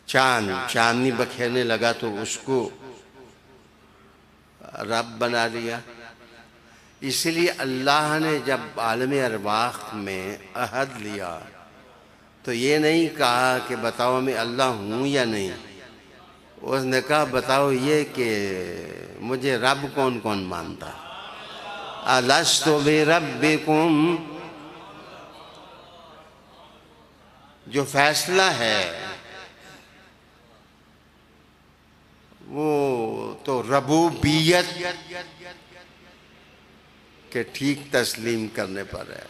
چاندنی بکھیرنے لگا تو اس کو رب بنا لیا. اس لیے اللہ نے جب عالم ارواح میں عہد لیا تو یہ نہیں کہا کہ بتاؤ میں اللہ ہوں یا نہیں. اس نے کہا بتاؤ یہ کہ مجھے رب کون کون مانتا. الست بربکم، جو فیصلہ ہے وہ تو ربوبیت کے ٹھیک تسلیم کرنے پر ہے.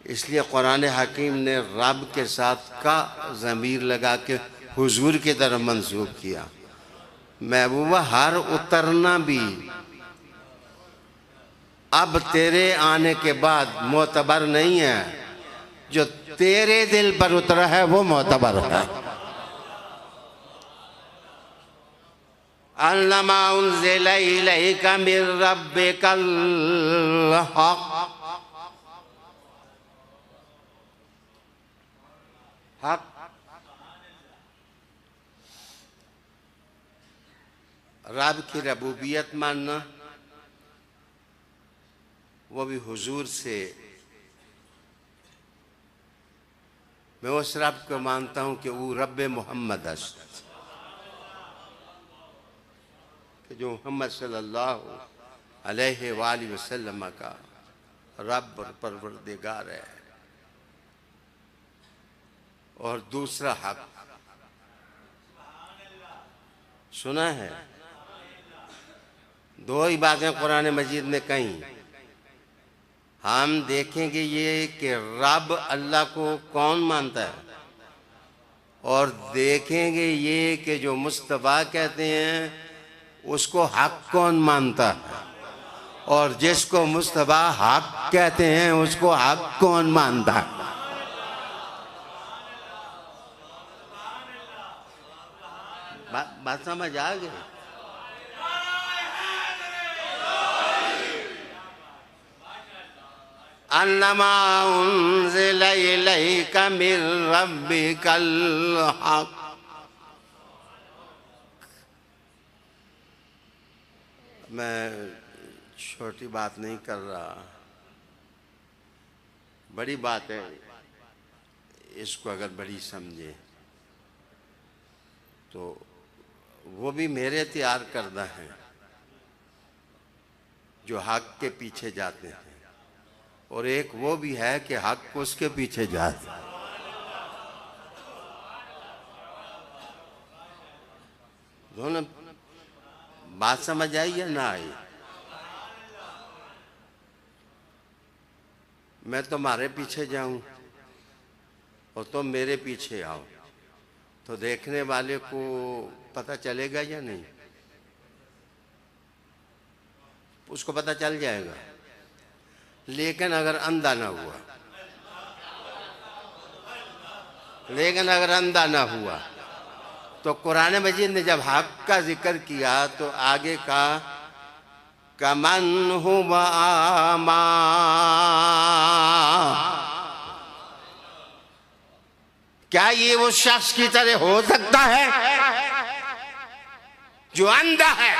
اس لیے قرآن حکیم نے رب کے ساتھ کا ضمیر لگا کے حضور کی طرف منسوب کیا. محبوبہ ہر اترنا بھی اب تیرے آنے کے بعد معتبر نہیں ہے، جو تیرے دل پر اترا ہے وہ معتبر ہے. انما انزل الیک من ربک الحق، حق رب کی ربوبیت ماننا، وہ بھی حضور سے. میں اس رب کو مانتا ہوں کہ وہ رب محمد است، کہ جو محمد صلی اللہ علیہ وآلہ وسلم کا رب اور پروردگار ہے. اور دوسرا حق سنا ہے، دو ہی باتیں قرآن مجید میں کہیں. ہم دیکھیں گے یہ کہ رب اللہ کو کون مانتا ہے، اور دیکھیں گے یہ کہ جو مصطفیٰ کہتے ہیں اس کو حق کون مانتا ہے، اور جس کو مصطفیٰ حق کہتے ہیں اس کو حق کون مانتا ہے. بات سمجھ آ گئی؟ انما انزل الیک من ربک الحق. میں چھوٹی بات نہیں کر رہا، بڑی بات ہے. اس کو اگر بڑی سمجھے تو وہ بھی میرے تیار کردہ ہیں جو حق کے پیچھے جاتے ہیں، اور ایک وہ بھی ہے کہ حق اس کے پیچھے جاتے ہیں. دونوں بات سمجھ آئی یا نہ آئی؟ میں تمہارے پیچھے جاؤں اور تم میرے پیچھے آؤ تو دیکھنے والے کو پتہ چلے گا یا نہیں؟ اس کو پتہ چل جائے گا. لیکن اگر اندھا نہ ہوا، تو قرآن مجید نے جب حق کا ذکر کیا تو آگے کہا کمن هو اعمی، کیا یہ اس شخص کی طرح ہو سکتا ہے جو اندھا ہے؟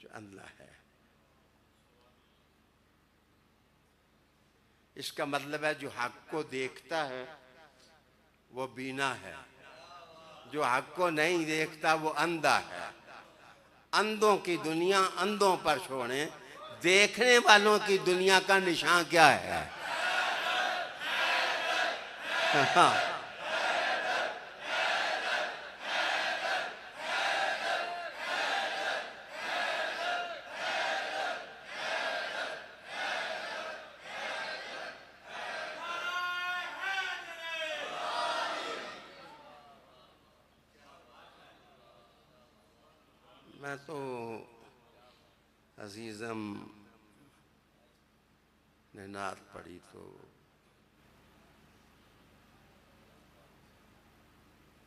جو اندھا ہے. اس کا مطلب ہے جو حق کو دیکھتا ہے وہ بینا ہے، جو حق کو نہیں دیکھتا وہ اندھا ہے. اندھوں کی دنیا اندھوں پر چھوڑیں، دیکھنے والوں کی دنیا کا نشان کیا ہے؟ میں تو عزیزم نے نعت پڑھی تو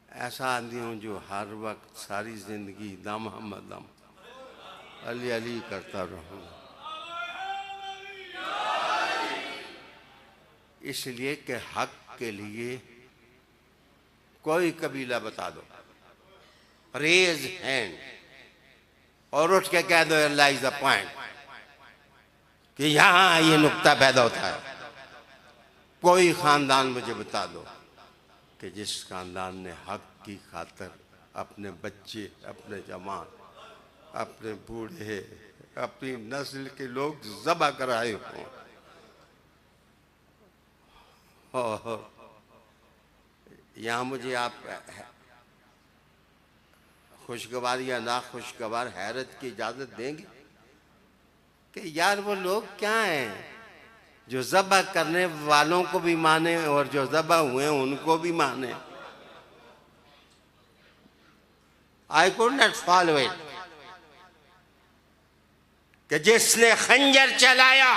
ایسا آدمی ہوں جو ہر وقت ساری زندگی دم محمد دم علی علی کرتا رہوں، اس لیے کہ حق کے لیے کوئی قبیلہ بتا دو، ریز ہینڈ اور اٹھ کے کہہ دو اللہ از دا پوائنٹ، کہ یہاں یہ نقطہ پیدا ہوتا ہے. کوئی خاندان مجھے بتا دو کہ جس خاندان نے حق کی خاطر اپنے بچے، اپنے جوان، اپنے بوڑھے، اپنی نسل کے لوگ ذبح کرائے ہوں. اور یہاں مجھے آپ خوشگوار یا ناخوشگوار حیرت کی اجازت دیں گے کہ یار وہ لوگ کیا ہیں جو ذبح کرنے والوں کو بھی مانے اور جو ذبح ہوئے ہیں ان کو بھی مانے؟ I could not follow it. کہ جس نے خنجر چلایا،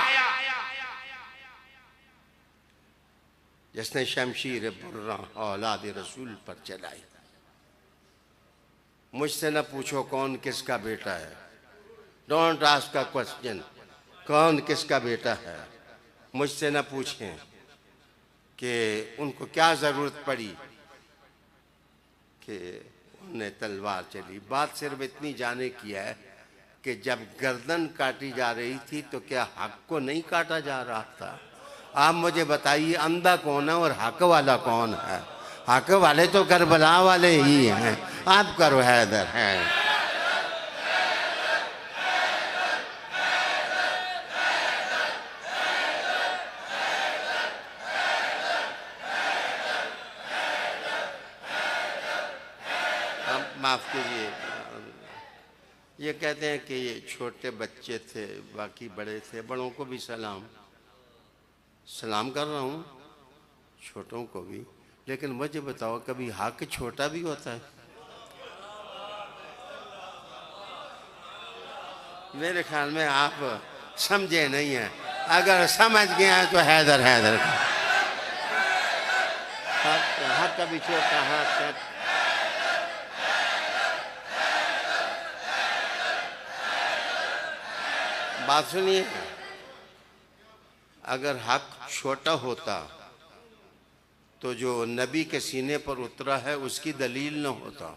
جس نے شمشیر برہ اولاد رسول پر چلائی. مجھ سے نہ پوچھو کون کس کا بیٹا ہے. ڈونٹ آسک اے کوسچن کون کس کا بیٹا ہے. مجھ سے نہ پوچھیں کہ ان کو کیا ضرورت پڑی کہ انہیں تلوار چلی. بات صرف اتنی جانے کی ہے کہ جب گردن کاٹی جا رہی تھی تو کیا حق کو نہیں کاٹا جا رہا تھا؟ آپ مجھے بتائیے اندھا کون ہے اور حق والا کون ہے؟ حق والے تو کربلا والے ہی ہیں. آپ کرو حیدر ہیں. معاف کیجیے، یہ کہتے ہیں کہ یہ چھوٹے بچے تھے باقی بڑے تھے. بڑوں کو بھی سلام کر رہا ہوں، چھوٹوں کو بھی. لیکن مجھے بتاؤ کبھی حق چھوٹا بھی ہوتا ہے؟ میرے خیال میں آپ سمجھے نہیں ہیں. اگر سمجھ گئے ہیں تو حیدر حیدر حق کبھی چھوٹا حق. بات سنیے، اگر حق چھوٹا ہوتا تو جو نبی کے سینے پر اترا ہے اس کی دلیل نہ ہوتا.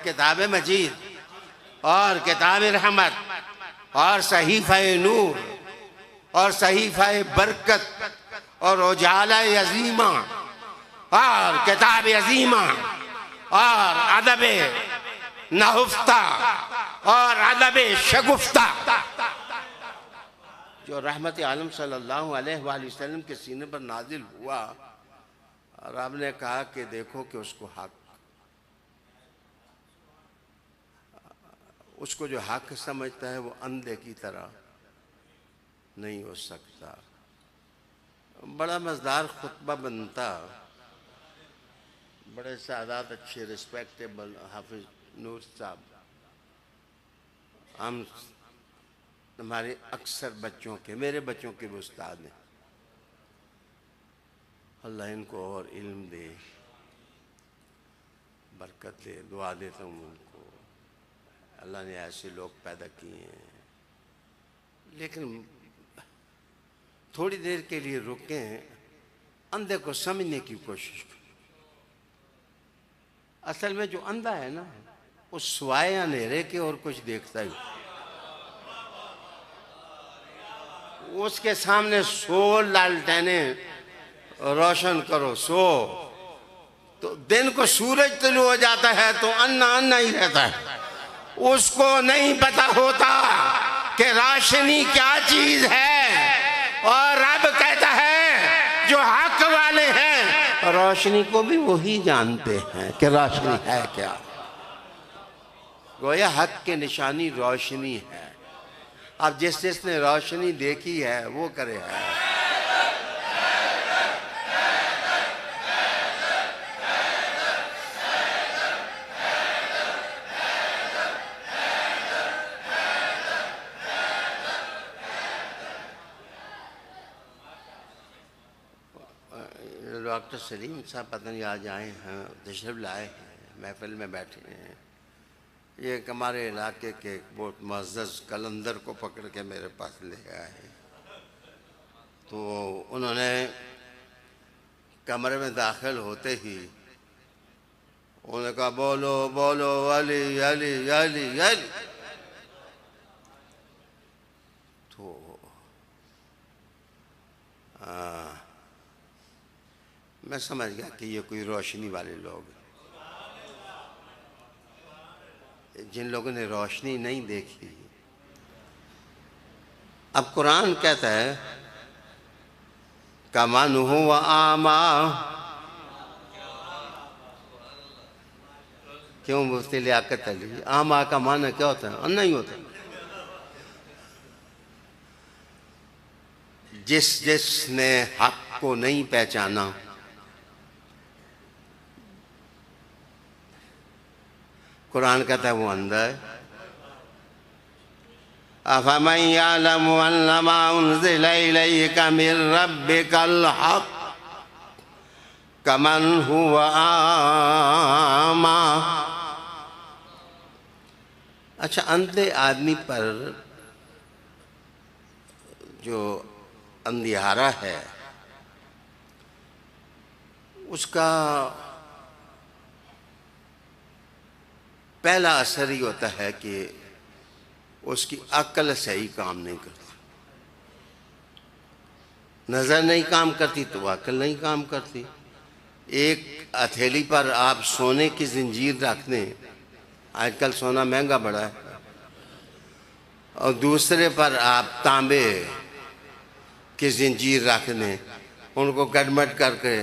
کتاب مجید اور کتاب رحمت اور صحیفہ نور اور صحیفہ برکت اور اجالہ عظیمہ اور کتاب عظیمہ اور ادب نہفتہ اور ادب شگفتہ جو رحمت عالم صلی اللہ علیہ وآلہ وسلم کے سینے پر نازل ہوا، اور آپ نے کہا کہ دیکھو کہ اس کو جو حق سمجھتا ہے وہ اندھے کی طرح نہیں ہو سکتا. بڑا مزدار خطبہ بنتا، بڑے سعادت اچھے ریسپیکٹیبل حافظ نور صاحب، ہمارے اکثر بچوں کے، میرے بچوں کے بھی استاد ہیں، اللہ ان کو اور علم دے، برکت دے. دعا دیتا ہوں ان کو، اللہ نے ایسے لوگ پیدا کیے ہیں. لیکن تھوڑی دیر کے لیے رکیں، اندھے کو سمجھنے کی کوشش کریں. اصل میں جو اندھا ہے نا، وہ سوائے اندھیرے کے اور کچھ دیکھتا ہی. اس کے سامنے 100 لالٹینیں روشن کرو، 100 تو دن کو سورج طلوع ہو جاتا ہے تو انا ہی رہتا ہے. اس کو نہیں پتا ہوتا کہ روشنی کیا چیز ہے. اور رب کہتا ہے جو حق والے ہیں روشنی کو بھی وہی جانتے ہیں کہ روشنی ہے کیا. گویا حق کے نشانی روشنی ہے. اب جس نے روشنی دیکھی ہے وہ کرے ہے. ڈاکٹر سلیم صاحب پتہ نہیں آج آئے ہیں، تشریف لائے ہیں، محفل میں بیٹھے ہیں. یہ ایک ہمارے علاقے کے بہت معزز قلندر کو پکڑ کے میرے پاس لے آئے. تو انہوں نے کمرے میں داخل ہوتے ہی انہوں نے کہا بولو بولو علی علی علی علی. تو میں سمجھ گیا کہ یہ کوئی روشنی والے لوگ ہیں. جن لوگوں نے روشنی نہیں دیکھی. اب قرآن کہتا ہے کمن ہوا اعمیٰ. کیوں مفتی لیاقت علی؟ اعمیٰ کا معنی کیا ہوتا ہے؟ اندھا ہی ہوتا ہے. جس نے حق کو نہیں پہچانا قرآن کہتا ہے وہ اندھا ہے. أَفَمَنْ يَعْلَمُ أَنَّمَا أُنزِلَ إِلَيْكَ مِنْ رَبِّكَ الْحَقُّ كَمَنْ هُوَ أَعْمَى. اچھا، اندھے آدمی پر جو اندھیارا ہے اس کا پہلا اثر ہی ہوتا ہے کہ اس کی عقل صحیح کام نہیں کرتی. نظر نہیں کام کرتی تو عقل نہیں کام کرتی. ایک ہتھیلی پر آپ سونے کی زنجیر رکھ دیں، آج کل سونا مہنگا بڑا ہے، اور دوسرے پر آپ تانبے کی زنجیر رکھ دیں، ان کو گڈمٹ کر کے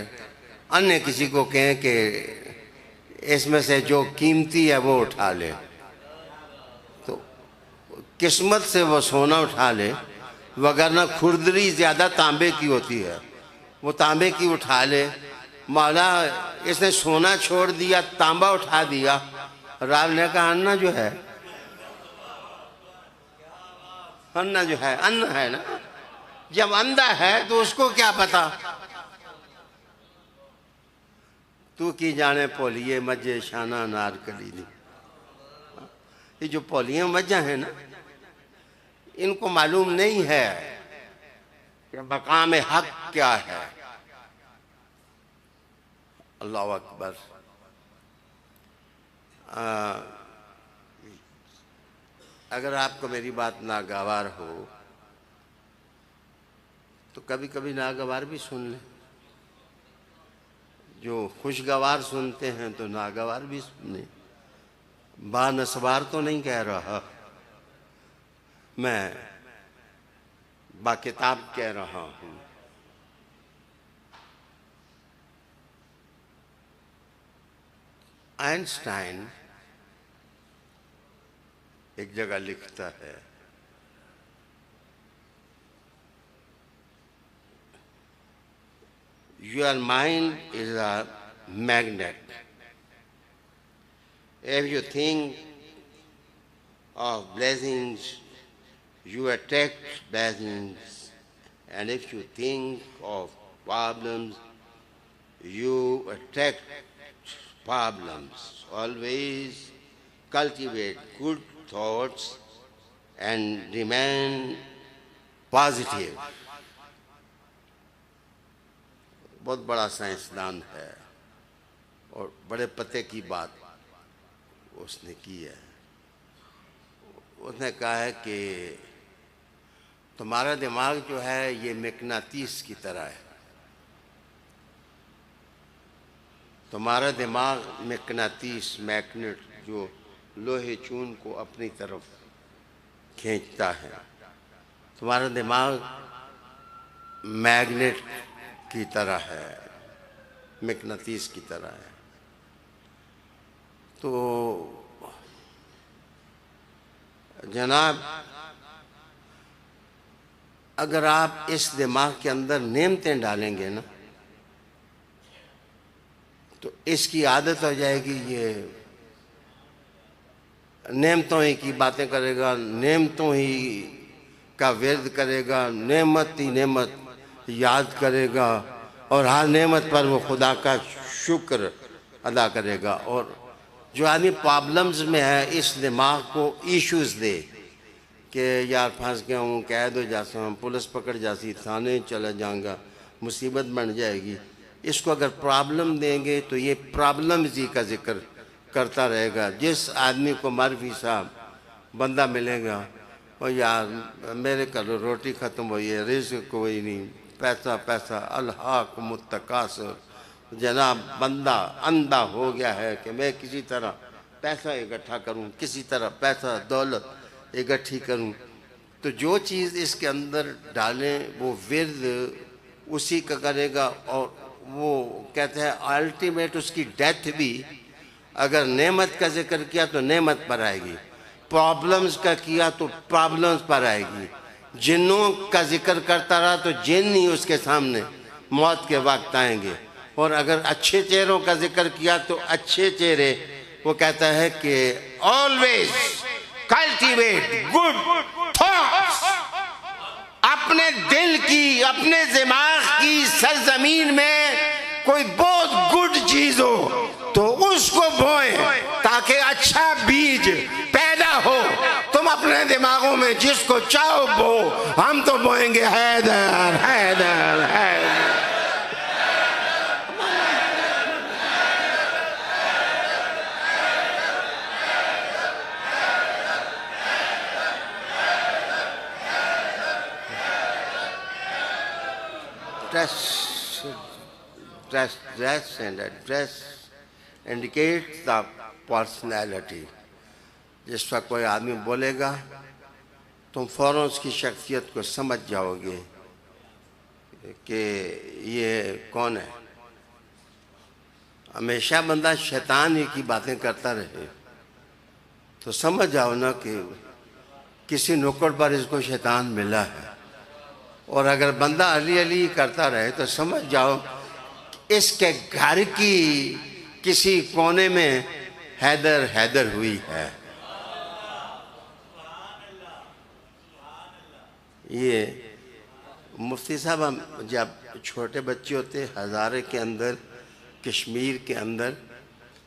انہیں کسی کو کہیں کہ اس میں سے جو قیمتی ہے وہ اٹھا لے، تو قسمت سے وہ سونا اٹھا لے، وگرنہ کھردری زیادہ تانبے کی ہوتی ہے، وہ تانبے کی اٹھا لے. مولا اس نے سونا چھوڑ دیا، تانبا اٹھا دیا. رب نے کہا انا جو ہے انا ہے نا. جب اندھا ہے تو اس کو کیا پتا. تو کی جانے پولیے مجھے شانہ نار کلی دی. یہ جو پولیے مجھے ہیں نا، ان کو معلوم نہیں ہے کہ مقام حق کیا ہے. اللہ اکبر. اگر آپ کو میری بات ناگوار ہو تو کبھی کبھی ناگوار بھی سن لیں. جو خوشگوار سنتے ہیں تو ناگوار بھی سنیں. با نسوار تو نہیں کہہ رہا، میں با کتاب کہہ رہا ہوں. آئنسٹائن ایک جگہ لکھتا ہے، your mind is a magnet. If you think of blessings, you attract blessings. And if you think of problems, you attract problems. Always cultivate good thoughts and remain positive. بہت بڑا سائنسدان ہے اور بڑے پتے کی بات اس نے کی ہے. اس نے کہا ہے کہ تمہارا دماغ جو ہے یہ مقناطیس کی طرح ہے. تمہارا دماغ مقناطیس، میگنیٹ، جو لوہے چون کو اپنی طرف کھینچتا ہے. تمہارا دماغ میگنیٹ کی طرح ہے، مقناطیس کی طرح ہے. تو جناب اگر آپ اس دماغ کے اندر نعمتیں ڈالیں گے نا تو اس کی عادت ہو جائے گی. یہ نعمتوں ہی کی باتیں کرے گا، نعمتوں ہی کا ورد کرے گا، نعمت ہی نعمت یاد کرے گا اور ہر نعمت پر وہ خدا کا شکر ادا کرے گا. اور جو آدمی پرابلمز میں ہے اس دماغ کو ایشوز دے کہ یار پھنس گیا ہوں، قید ہو جاتا ہوں، پولیس پکڑ جاتی، تھانے چلا جاؤں گا، مصیبت بن جائے گی. اس کو اگر پرابلم دیں گے تو یہ پرابلمز ہی کا ذکر کرتا رہے گا. جس آدمی کو معرفی صاحب بندہ ملے گا، اور یار میرے کل روٹی ختم ہوئی ہے، رزق کوئی نہیں، پیسہ پیسہ الہاکم التکاثر. جناب بندہ اندھا ہو گیا ہے کہ میں کسی طرح پیسہ اکٹھا کروں، کسی طرح پیسہ دولت اکٹھی کروں. تو جو چیز اس کے اندر ڈالیں وہ ورد اسی کا کرے گا. اور وہ کہتے ہیں الٹیمیٹ اس کی ڈیتھ بھی اگر نعمت کا ذکر کیا تو نعمت پر آئے گی، پرابلمز کا کیا تو پرابلمز پر آئے گی. جنوں کا ذکر کرتا رہا تو جن ہی اس کے سامنے موت کے وقت آئیں گے. اور اگر اچھے چہروں کا ذکر کیا تو اچھے چہرے، وہ کہتا ہے کہ always cultivate good thoughts. اپنے دل کی، اپنے دماغ کی سرزمین میں کوئی بہت گڈ چیز ہو تو اس کو بوئیں تاکہ اچھا بیج پیدا ہو. تم اپنے دماغوں میں جس کو چاہو بو، ہم تو بوئیں گے Haider Haider Haider. Dress and address indicates the personality. جس وقت کوئی آدمی بولے گا تم فوراً اس کی شخصیت کو سمجھ جاؤ گے کہ یہ کون ہے. ہمیشہ بندہ شیطان ہی کی باتیں کرتا رہے تو سمجھ جاؤ نا کہ کسی نکڑ پر اس کو شیطان ملا ہے. اور اگر بندہ علی علی کرتا رہے تو سمجھ جاؤ اس کے گھر کی کسی کونے میں حیدر حیدر ہوئی ہے. یہ مفتی صاحب ہم جب چھوٹے بچے ہوتے ہزارے کے اندر کشمیر کے اندر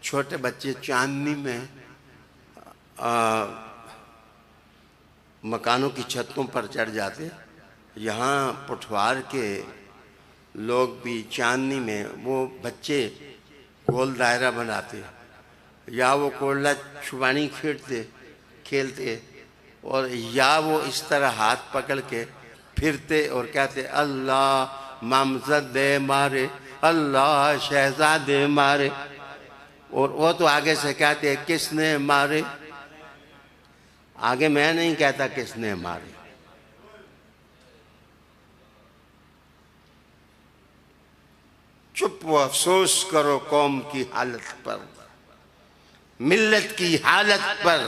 چھوٹے بچے چاندنی میں مکانوں کی چھتوں پر چڑھ جاتے، یہاں پٹھوار کے لوگ بھی چاندنی میں وہ بچے گول دائرہ بناتے یا وہ کوڑلا چھپانی کھیلتے اور یا وہ اس طرح ہاتھ پکڑ کے پھرتے اور کہتے اللہ مامزد دے مارے، اللہ شہزادے مارے، اور وہ تو آگے سے کہتے کس نے مارے، آگے میں نہیں کہتا کس نے مارے۔ چپ و افسوس کرو قوم کی حالت پر، ملت کی حالت پر۔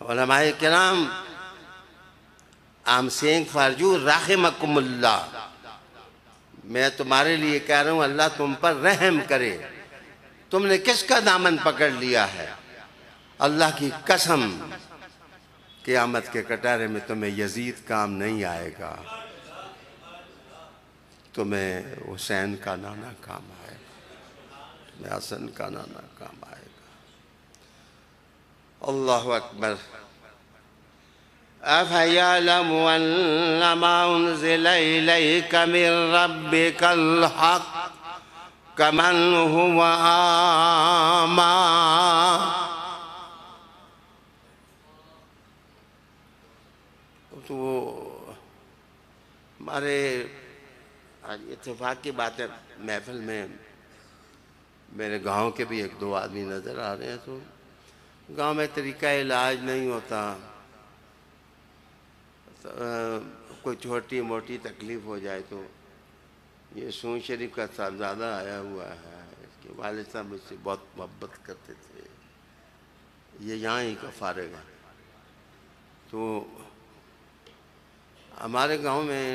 علماء کرام I'm saying for you رحمکم اللہ، میں تمہارے لیے کہہ رہا ہوں اللہ تم پر رحم کرے۔ تم نے کس کا دامن پکڑ لیا ہے؟ اللہ کی قسم قیامت کے کٹارے میں تمہیں یزید کام نہیں آئے گا، تمہیں حسین کا نانا کام آئے گا، تمہیں حسن کا نانا کام آئے گا۔ اللہ اکبر۔ أَفَيَعْلَمُ أَنَّمَا أُنزِلَ إِلَيْكَ مِن رَّبِّكَ الْحَقُّ كَمَنْ هُوَ أَعْمَىٰ۔ تو ہمارے آج اتفاق کی بات ہے، محفل میں میرے گاؤں کے بھی ایک دو آدمی نظر آ رہے ہیں، تو گاؤں میں طریقہ علاج نہیں ہوتا، کوئی چھوٹی موٹی تکلیف ہو جائے تو یہ سون شریف کا صاحبزادہ آیا ہوا ہے، اس کے والد صاحب مجھ سے بہت محبت کرتے تھے، یہ یہاں ہی کا فارغ ہے۔ تو ہمارے گاؤں میں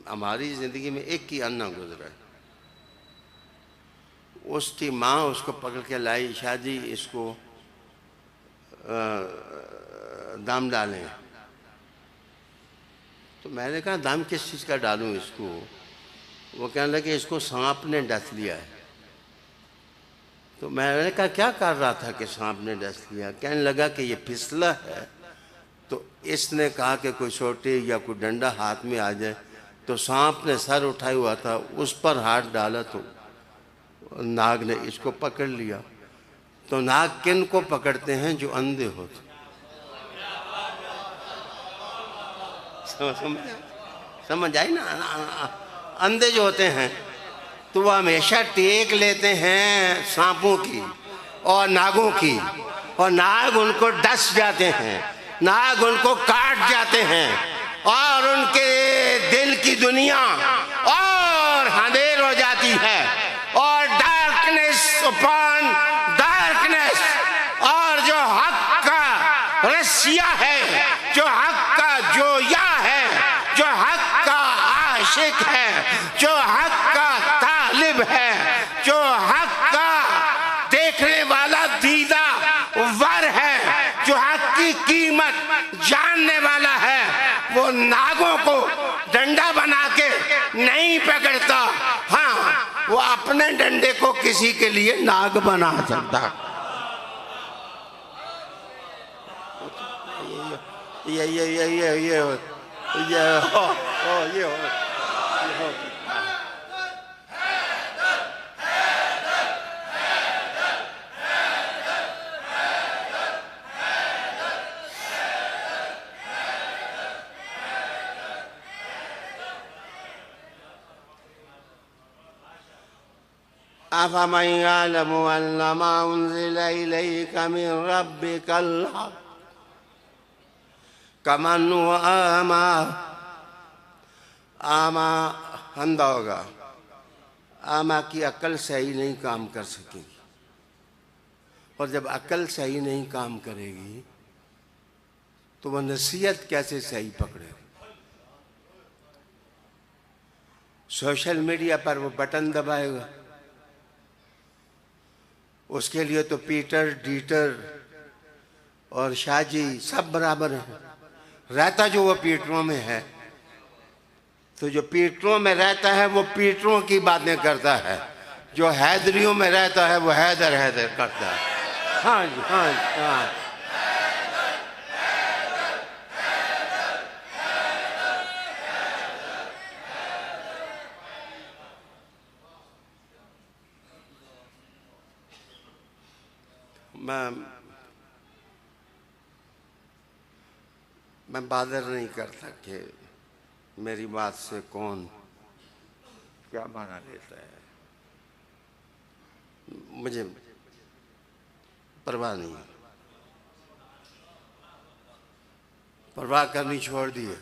ہماری زندگی میں ایک ہی انا گزرا ہے، اس کی ماں اس کو پکڑ کے لائی، شاہ جی اس کو دام ڈالیں۔ تو میں نے کہا دام کس چیز کا ڈالوں اس کو؟ وہ کہنے لگے اس کو سانپ نے ڈس لیا ہے۔ تو میں نے کہا کیا کر رہا تھا کہ سانپ نے ڈس لیا؟ کہنے لگا کہ یہ پھسلا ہے، تو اس نے کہا کہ کوئی چھوٹی یا کوئی ڈنڈا ہاتھ میں آ جائے، تو سانپ نے سر اٹھایا ہوا تھا، اس پر ہاتھ ڈالا تو ناگ نے اس کو پکڑ لیا۔ تو ناگ کن کو پکڑتے ہیں؟ جو اندھے ہوتے۔ سمجھ آئی نا؟ اندھے جو ہوتے ہیں تو وہ ہمیشہ ٹیک لیتے ہیں سانپوں کی اور ناگوں کی، اور ناگ ان کو ڈس جاتے ہیں، ناگ ان کو کاٹ جاتے ہیں، اور ان کے دل کی دنیا اور اندھیر ہو جاتی ہے، اور ڈارکنیس اپان ڈارکنیس، اور جو حق کا رسیہ ہے، جو حق کا جویا ہے، جو حق کا عاشق ہے، جو حق کا طالب ہے، جو حق کا دیکھنے والا دیدہ ور ہے، جو حق کی قیمت جاننے والا ہے، وہ ناگوں کو ڈنڈا بنا کے نہیں پکڑتا، ہاں وہ اپنے ڈنڈے کو کسی کے لیے ناگ بنا سکتا۔ أَفَمَنْ يَعْلَمُ أَنَّمَا أُنزِلَ إِلَيْكَ مِن رَّبِّكَ الْحَقُّ كَمَنْ هُوَ أَعْمَىٰ۔ اعمیٰ اندھا ہوگا، اعمیٰ کی عقل صحیح نہیں کام کر سکے گی، اور جب عقل صحیح نہیں کام کرے گی تو وہ نصیحت کیسے صحیح پکڑے گی؟ سوشل میڈیا پر وہ بٹن دبائے گا، اس کے لیے تو پیٹر ڈیٹر اور شاہ جی سب برابر ہیں، رہتا جو وہ پیٹروں میں ہے، تو جو پیٹروں میں رہتا ہے وہ پیٹروں کی باتیں کرتا ہے، جو حیدریوں میں رہتا ہے وہ حیدر حیدر کرتا ہے۔ ہاں جی، ہاں جی، ہاں۔ میں بادر نہیں کرتا کہ میری بات سے کون کیا معنی لیتا ہے، مجھے پرواہ نہیں، پرواہ کرنی چھوڑ دی ہے۔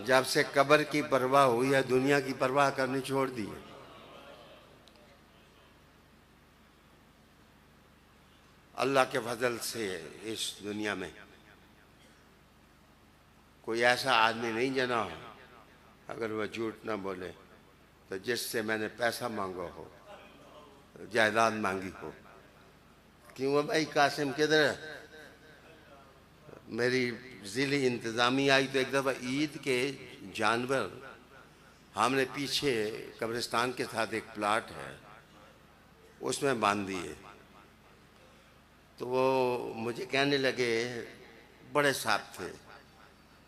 جب سے قبر کی پرواہ ہوئی ہے دنیا کی پرواہ کرنی چھوڑ دی ہے۔ اللہ کے فضل سے اس دنیا میں کوئی ایسا آدمی نہیں جنا ہو، اگر وہ جھوٹ نہ بولے، تو جس سے میں نے پیسہ مانگا ہو، جائیداد مانگی ہو۔ کیوں بھائی قاسم کدھر ہے؟ میری ضلعی انتظامیہ آئی تو ایک دفعہ عید کے جانور ہم نے پیچھے قبرستان کے ساتھ ایک پلاٹ ہے اس میں باندھ دیے، تو وہ مجھے کہنے لگے، بڑے صاحب تھے،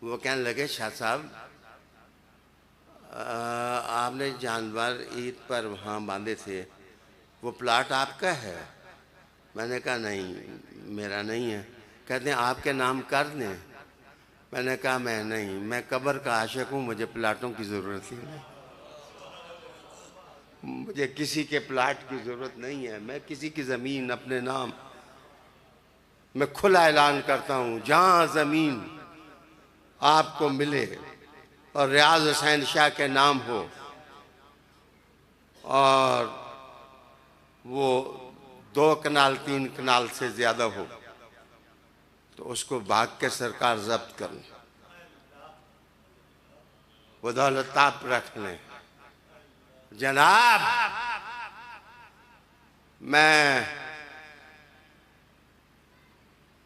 وہ کہنے لگے شاہ صاحب آپ نے جانور عید پر وہاں باندھے تھے، وہ پلاٹ آپ کا ہے؟ میں نے کہا نہیں میرا نہیں ہے۔ کہتے ہیں آپ کے نام کر دیں؟ میں نے کہا میں نہیں، میں قبر کا عاشق ہوں، مجھے پلاٹوں کی ضرورت ہی نہیں، مجھے کسی کے پلاٹ کی ضرورت نہیں ہے۔ میں کسی کی زمین اپنے نام میں کھلا اعلان کرتا ہوں، جہاں زمین آپ کو ملے اور ریاض حسین شاہ کے نام ہو اور وہ 2 کنال 3 کنال سے زیادہ ہو، تو اس کو بھاگ کے سرکار ضبط کر لیں، وہ دولت آپ رکھ لیں۔ جناب میں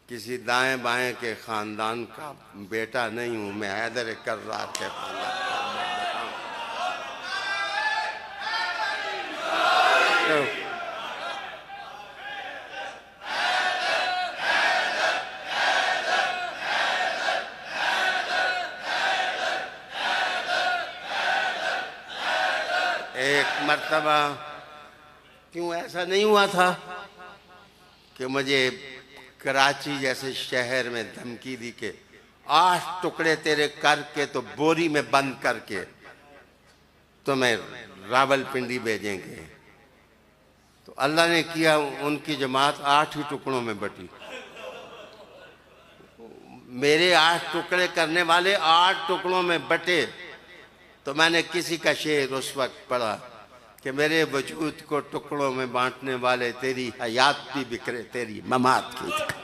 کسی دائیں بائیں کے خاندان کا بیٹا نہیں ہوں، میں حیدر کرار کے خاندان کا بیٹا ہوں۔ ایک مرتبہ کیوں ایسا نہیں ہوا تھا کہ مجھے کراچی جیسے شہر میں دھمکی دی کہ 8 ٹکڑے تیرے کر کے تو بوری میں بند کر کے تمہیں راول پنڈی بھیجیں گے، تو اللہ نے کیا، ان کی جماعت 8 ہی ٹکڑوں میں بٹی۔ میرے 8 ٹکڑے کرنے والے 8 ٹکڑوں میں بٹے، تو میں نے کسی کا شعر اس وقت پڑھا کہ میرے وجود کو ٹکڑوں میں بانٹنے والے، تیری حیات بھی بکھرے تیری ممات کی طرح،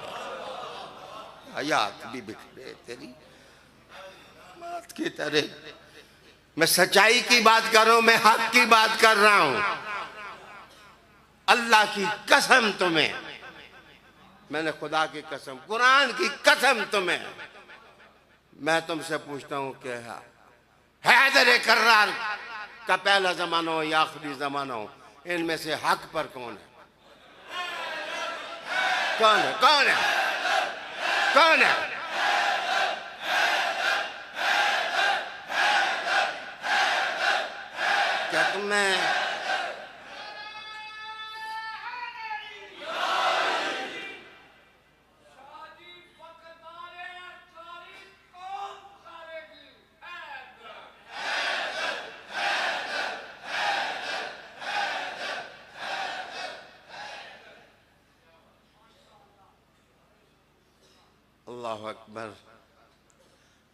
حیات بھی بکھرے تیری ممات کی طرح۔ میں سچائی کی بات کر رہا ہوں، میں حق کی بات کر رہا ہوں۔ اللہ کی قسم تمہیں، میں نے خدا کی قسم، قرآن کی قسم تمہیں، میں تم سے پوچھتا ہوں کہ حیدر کرار کا پہلا زمانہ ہو یا آخری زمانہ ہو، ان میں سے حق پر کون ہے؟ کون ہے؟ کون ہے؟ کون ہے؟ کیا تمہیں اللہ اکبر۔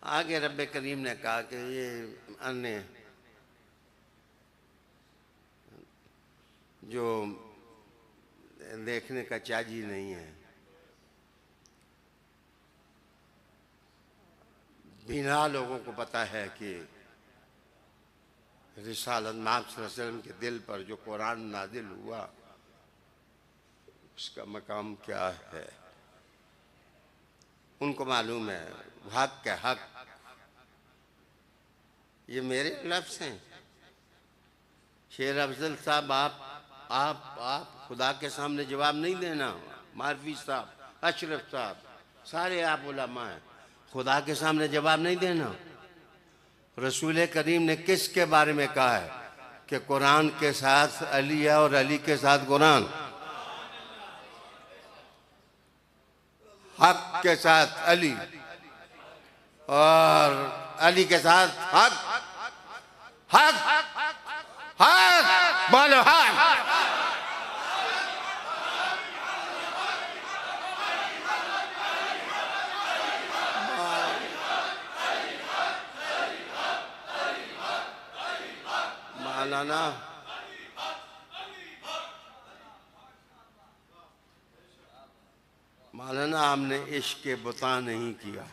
آگے رب کریم نے کہا کہ یہ انے جو دیکھنے کا چاجی نہیں ہے، بینا لوگوں کو پتہ ہے کہ رسالت محمد صلی اللہ علیہ وسلم کے دل پر جو قرآن نازل ہوا اس کا مقام کیا ہے، ان کو معلوم ہے حق ہے، حق یہ میرے لفظ ہیں. شیر افضل صاحب آپ خدا کے سامنے جواب نہیں دینا. معرفی صاحب، اشرف صاحب، سارے آپ علماء ہیں، خدا کے سامنے جواب نہیں دینا. رسول کریم نے کس کے بارے میں کہا ہے کہ قرآن کے ساتھ علی ہے اور علی کے ساتھ قرآن؟ حق کے ساتھ علی اور علی کے ساتھ حق. حق حق بولو حق. مولانا ہم نے عشق کے بتا نہیں کیا،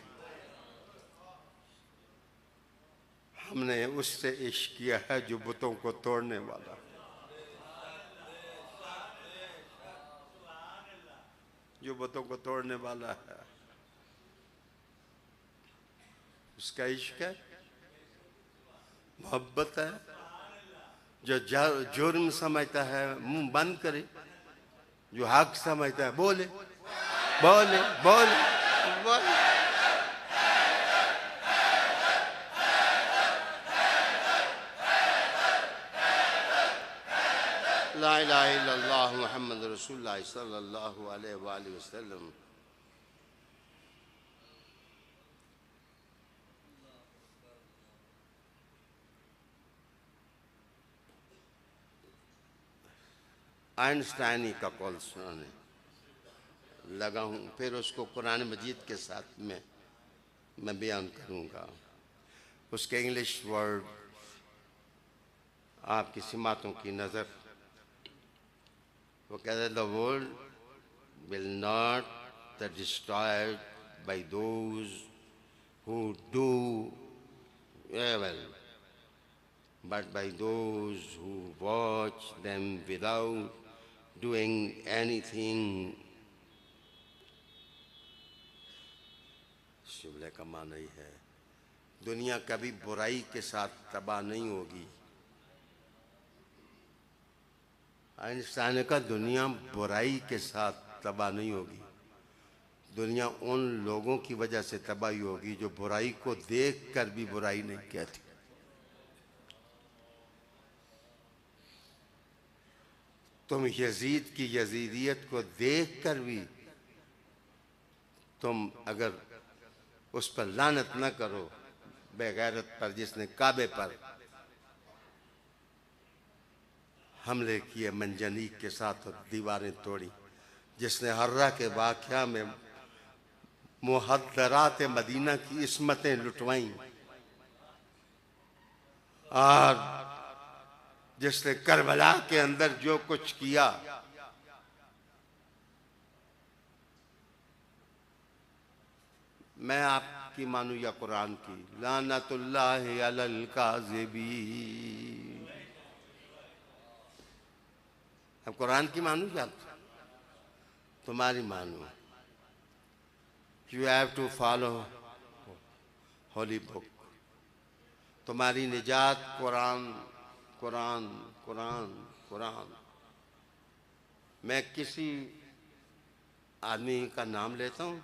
ہم نے اس سے عشق کیا ہے جو بتوں کو توڑنے والا. جو بتوں کو توڑنے والا ہے اس کا عشق ہے، محبت ہے. جو جرم سمجھتا ہے منہ بند کرے، جو حق سمجھتا ہے بولے بولے بولے بولے. لا الہ الا اللہ محمد رسول اللہ صلی اللہ علیہ وآلہ وسلم. آئنسٹائنی کا قول سنانے لگا ہوں، پھر اس کو قرآن مجید کے ساتھ میں بیان کروں گا. اس کے انگلش ورڈ آپ کی سماعتوں کی نظر. وہ کہتے ہیں the world will not be destroyed by those who do evil, but by those who watch them without doing anything. شبلے کا معنی ہے دنیا کبھی برائی کے ساتھ تباہ نہیں ہوگی. آئنسٹائن کا دنیا برائی کے ساتھ تباہ نہیں ہوگی، دنیا ان لوگوں کی وجہ سے تباہی ہوگی جو برائی کو دیکھ کر بھی برائی نہیں کہتی. تم یزید کی یزیدیت کو دیکھ کر بھی تم اگر اس پر لعنت نہ کرو، بے غیرت پر جس نے کعبے پر حملے کیے منجنیق کے ساتھ اور دیواریں توڑی، جس نے حرہ کے واقعہ میں محدرات مدینہ کی عصمتیں لٹوائیں، اور جس نے کربلا کے اندر جو کچھ کیا، میں آپ کی مانوں یا قرآن کی؟ لعنت اللہ علی الکاذبین. اب قرآن کی مانوں یا تمہاری مانوں؟ You have to follow holy book. تمہاری نجات قرآن قرآن قرآن قرآن. میں کسی آدمی کا نام لیتا ہوں،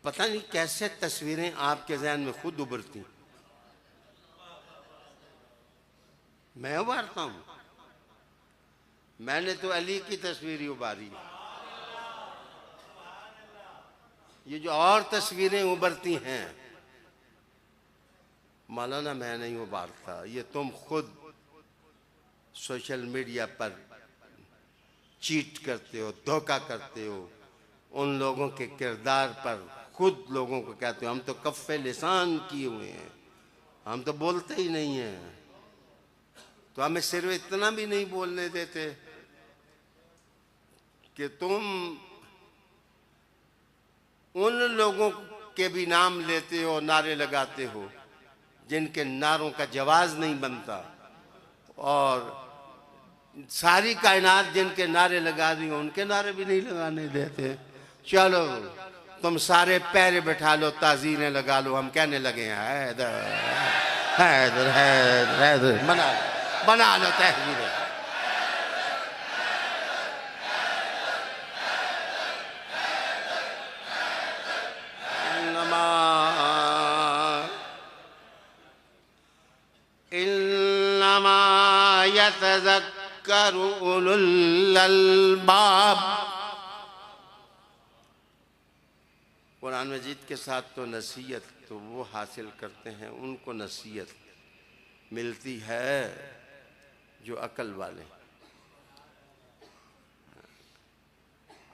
پتہ نہیں کیسے تصویریں آپ کے ذہن میں خود ابھرتی، میں ابھارتا ہوں. میں نے تو علی کی تصویر ہی ابھاری. یہ جو اور تصویریں ابھرتی ہیں مولانا میں نہیں ابھارتا، یہ تم خود سوشل میڈیا پر چیٹ کرتے ہو، دھوکہ کرتے ہو، ان لوگوں کے کردار پر خود لوگوں کو کہتے ہو ہم تو کف لسان کیے ہوئے ہیں، ہم تو بولتے ہی نہیں ہیں. تو ہمیں صرف اتنا بھی نہیں بولنے دیتے کہ تم ان لوگوں کے بھی نام لیتے ہو، نعرے لگاتے ہو جن کے نعروں کا جواز نہیں بنتا، اور ساری کائنات جن کے نعرے لگا رہی ہوں ان کے نعرے بھی نہیں لگانے دیتے. چلو تم سارے پیرے بٹھا لو، تعزیریں لگا لو، ہم کہنے لگے ہیں حیدر حیدر حیدر حیدر، بنا لو تحریریں۔ انما یتذکر اولو الالباب۔ قرآن مجید کے ساتھ تو نصیحت تو وہ حاصل کرتے ہیں، ان کو نصیحت ملتی ہے جو عقل والے۔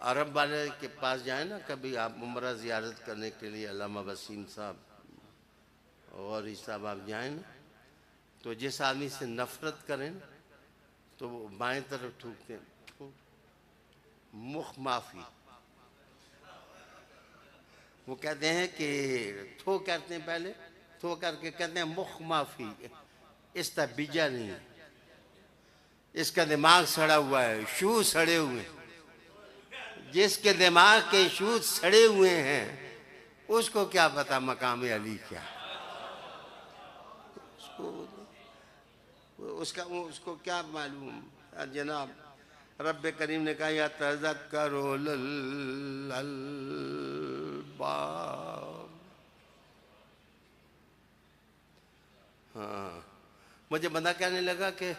عرب والے کے پاس جائیں نا کبھی آپ عمرہ زیارت کرنے کے لیے، علامہ وسیم صاحب غوری صاحب آپ جائیں نا، تو جس آدمی سے نفرت کریں تو وہ بائیں طرف تھوکتے ہیں، مخ معافی۔ وہ کہتے ہیں کہ تھو کرتے ہیں، پہلے تھو کر کے کہتے ہیں مخ معافی، اس طرح بیجا نہیں ہے، اس کا دماغ سڑا ہوا ہے، شو سڑے ہوئے ہیں۔ جس کے دماغ کے شوز سڑے ہوئے ہیں اس کو کیا پتا مقام علی کیا، اس کو کیا معلوم۔ جناب رب کریم نے کہا یا تذکر اولو الالباب۔ ہاں، مجھے بندہ کہنے لگا کہ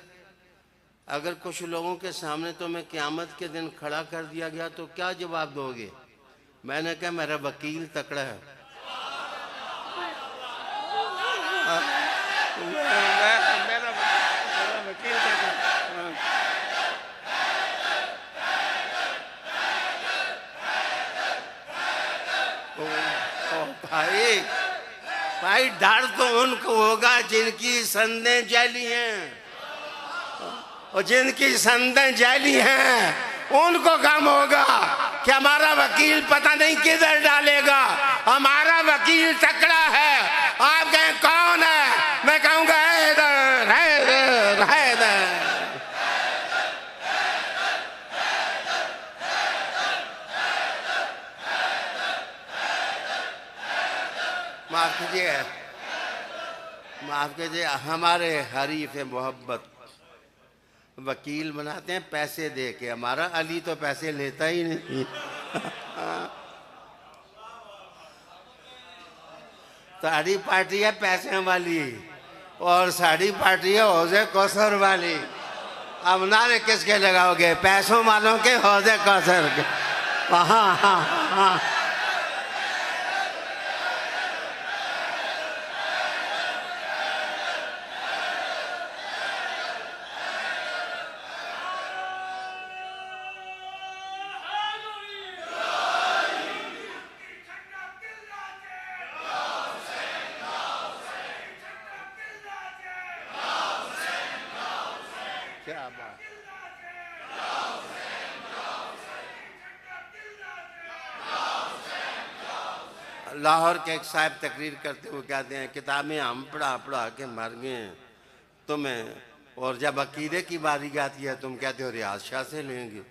اگر کچھ لوگوں کے سامنے تو میں قیامت کے دن کھڑا کر دیا گیا تو کیا جواب دو گے؟ میں نے کہا میرا وکیل تکڑا ہے، میرا وکیل تکڑا ہے۔ بھائی ڈر تو ان کو ہوگا جن کی سندیں جعلی ہیں، اور جن کی سندیں جعلی ہیں ان کو غم ہوگا کہ ہمارا وکیل پتہ نہیں کدھر ڈالے گا۔ ہمارا وکیل تکڑا ہے۔ آپ کہیں کون ہے؟ میں کہوں گا حیدر حیدر حیدر۔ معاف کیجئے، ہمارے حریف محبت وکیل بناتے ہیں پیسے دے کے، ہمارا علی تو پیسے لیتا ہی نہیں۔ ساڑی پارٹی ہے پیسے والی اور ساڑی پارٹی ہے حوض کوثر والی۔ اب نعرے کس کے لگاؤ گے؟ پیسوں والوں کے، حوض کوثر کے؟ ہاں ہاں ہاں۔ لاہور کے ایک صاحب تقریر کرتے ہوئے کہتے ہیں کتابیں ہم پڑھا کے مر گئے ہیں تمہیں، اور جب عقیدے کی باری آتی ہے تم کہتے ہو ریاض شاہ سے لیں گے۔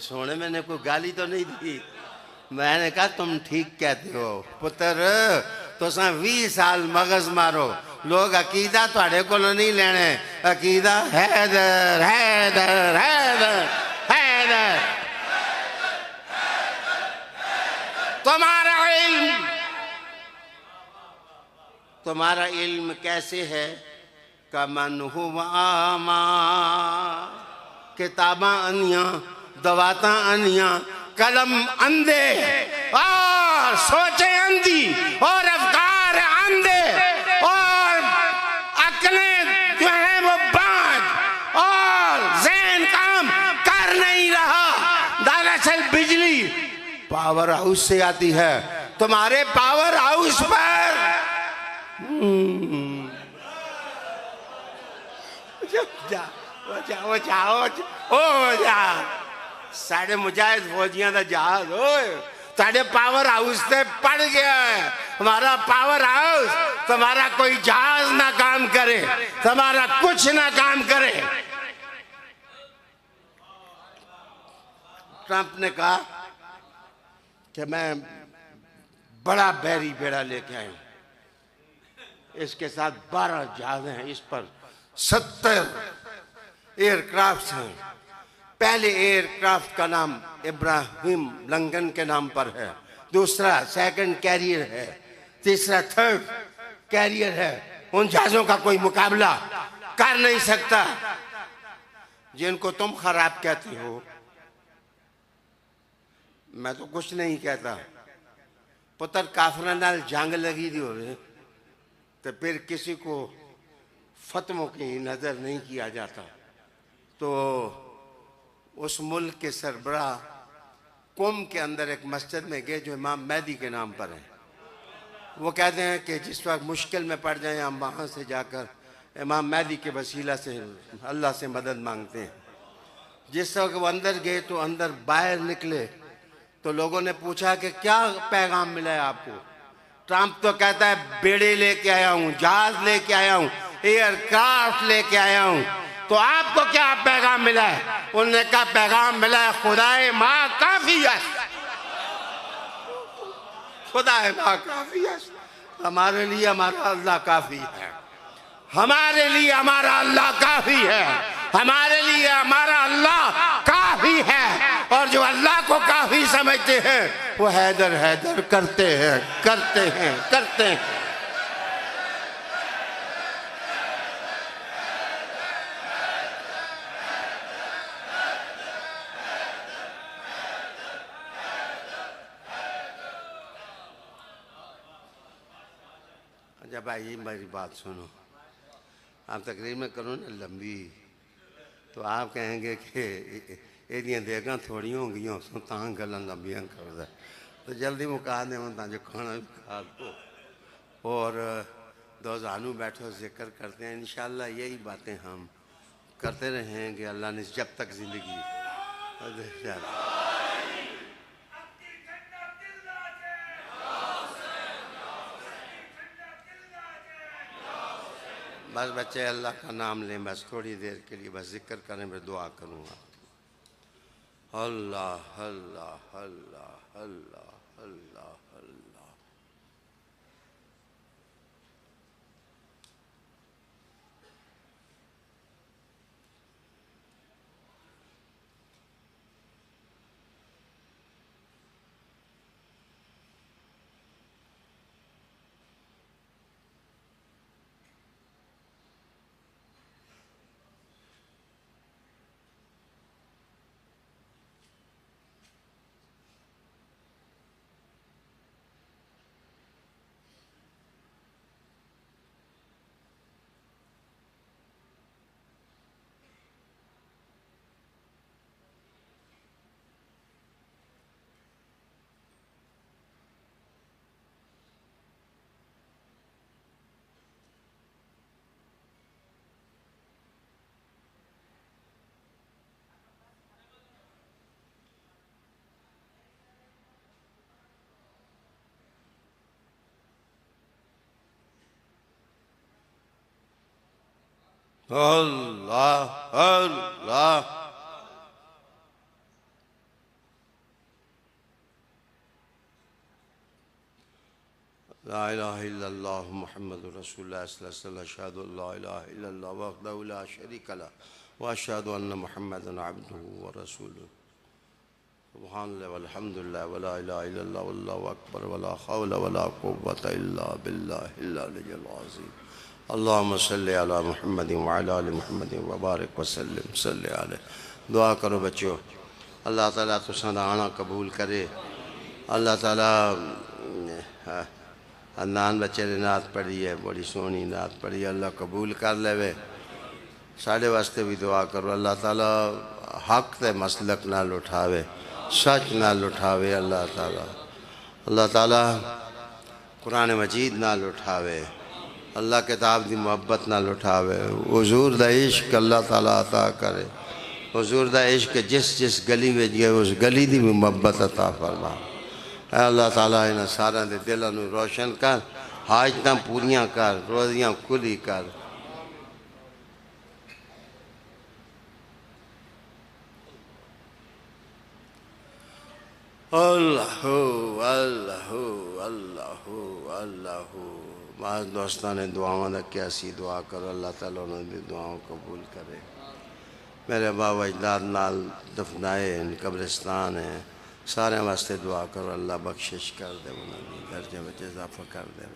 سونے میں نے کوئی گالی تو نہیں دی، میں نے کہا تم ٹھیک کہتے ہو پتر، تو 20 سال مغز مارو، لوگ عقیدہ تھوڑے کو نہیں لینے، عقیدہ حیدر حیدر حیدر حیدر۔ تمہارا علم کیسے ہے؟ کمن ہوا آما، کتاباں انیاں، دواتاں انیاں، قلم اندھے اور سوچیں اندھی اور افکار اندھے اور عقلیں جو ہیں وہ بانج اور ذہن کام کر نہیں رہا۔ دراصل بجلی پاور ہاؤس سے آتی ہے، تمہارے پاور ہاؤس پر ساڑھے مجاہد فوجیاں دا جہاز ہوئے ساڑھے پاور ہاؤس سے پڑ گیا ہے۔ ہمارا پاور ہاؤس تمہارا کوئی جہاز نہ کام کرے، تمہارا کچھ نہ کام کرے، ٹرمپ نے کہا کہ میں بڑا بحری بیڑا لے کے آیا ہوں، اس کے ساتھ 12 جہاز ہیں، اس پر 70 ایئر کرافٹ ہیں۔ پہلے ایئر کرافٹ کا نام ابراہیم لنگن کے نام پر ہے، دوسرا سیکنڈ کیریئر ہے، تیسرا تھرڈ کیریئر ہے۔ ان جہازوں کا کوئی مقابلہ کر نہیں سکتا جن کو تم خراب کہتے ہو۔ میں تو کچھ نہیں کہتا، پتر کافران نال جنگ لگی دی ہوئے تو پھر کسی کو فتموں کی نظر نہیں کیا جاتا۔ تو اس ملک کے سربراہ قوم کے اندر ایک مسجد میں گئے جو امام مہدی کے نام پر ہے۔ وہ کہتے ہیں کہ جس وقت مشکل میں پڑ جائیں ہم وہاں سے جا کر امام مہدی کے وسیلہ سے اللہ سے مدد مانگتے ہیں۔ جس وقت وہ اندر گئے تو اندر باہر نکلے تو لوگوں نے پوچھا کہ کیا پیغام ملا ہے آپ کو؟ ٹرمپ تو کہتا ہے بیڑے لے کے آیا ہوں، جہاز لے کے آیا ہوں، ایئر کرافٹ لے کے آیا ہوں، تو آپ کو کیا پیغام ملا ہے؟ انہوں نے کہا پیغام ملا ہے خدائے ماں کافی ہے، خدائے ماں کافی ہے، ہمارے لیے ہمارا اللہ کافی ہے، ہمارے لیے ہمارا اللہ کافی ہے، ہمارے لیے ہمارا اللہ کافی ہے۔ اور جو اللہ کو کافی سمجھتے ہیں وہ حیدر حیدر کرتے ہیں کرتے ہیں کرتے ہیں۔ اچھا بھائی میری بات سنو، آپ تقریر میں کرو نا لمبی تو آپ کہیں گے کہ یہ دیگاں تھوڑی ہوں گی سو تاں گلاں لمبیاں کر دے، تو جلدی مکا دیں تاں جو کھانا بھی کھا دو اور دو زانو بیٹھو ذکر کرتے ہیں۔ انشاءاللہ یہی باتیں ہم کرتے رہیں گے اللہ نے جب تک زندگی۔ بس بچے اللہ کا نام لیں، بس تھوڑی دیر کے لیے بس ذکر کریں، میں دعا کروں گا۔ اللہ اللہ اللہ اللہ اللہ اللہ۔ اللہ اللہ۔ لا الہ الا اللہ محمد رسول اللہ صلی اللہ علیہ وسلم، اشہد ان لا الہ الا اللہ وحدہ لا شریک لہ واشہد ان محمدا عبدہ ورسولہ، سبحان اللہ والحمد للہ ولا الہ الا اللہ واللہ اکبر ولا حول ولا قوة الا باللہ العلی العظیم۔ اللہم صلی علی محمد وعلی آل محمد وبارک وسلم صلی علیہ۔ دعا کرو بچوں، اللہ تعالیٰ تساں دا آنا قبول کرے، اللہ تعالیٰ عدنان بچے نے نعت پڑھی ہے، بڑی سونی نعت پڑھی ہے، اللہ قبول کر لے وے۔ ساڑھے واسطے بھی دعا کرو اللہ تعالیٰ حق تے مسلک نال اٹھاوے، سچ نال اٹھاوے، اللہ تعالیٰ قرآن مجید نال اٹھاوے، اللہ کتاب دی محبت نال اٹھاوے، حضور دا عشق اللہ تعالیٰ عطا کرے، حضور دا عشق جس جس گلی میں گئے اس گلی دی بھی محبت عطا فرما۔ اے اللہ تعالیٰ انہاں سارا دے دلوں نو روشن کر، حاجتاں پوریاں کر، روزیاں کھلی کر۔ اللہ اللہ اللہ اللہ بعض دوستان نے دعاؤں دا کیسی دعا کرو اللہ تعالیٰ انہوں نے دعاؤں قبول کرے میرے بابا اجداد نال دفنائے ان قبرستان ہیں سارے واسطے دعا کرو اللہ بخشش کر دے انہوں نے درجے میں اضافہ کر دے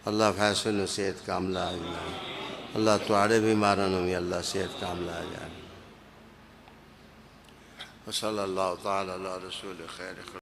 اللہ فیصل صحت کاملہ آ جائے اللہ تواڑے بیماروں بھی اللہ صحت کاملہ آ جائے وصلی اللہ تعالی علی رسول خیر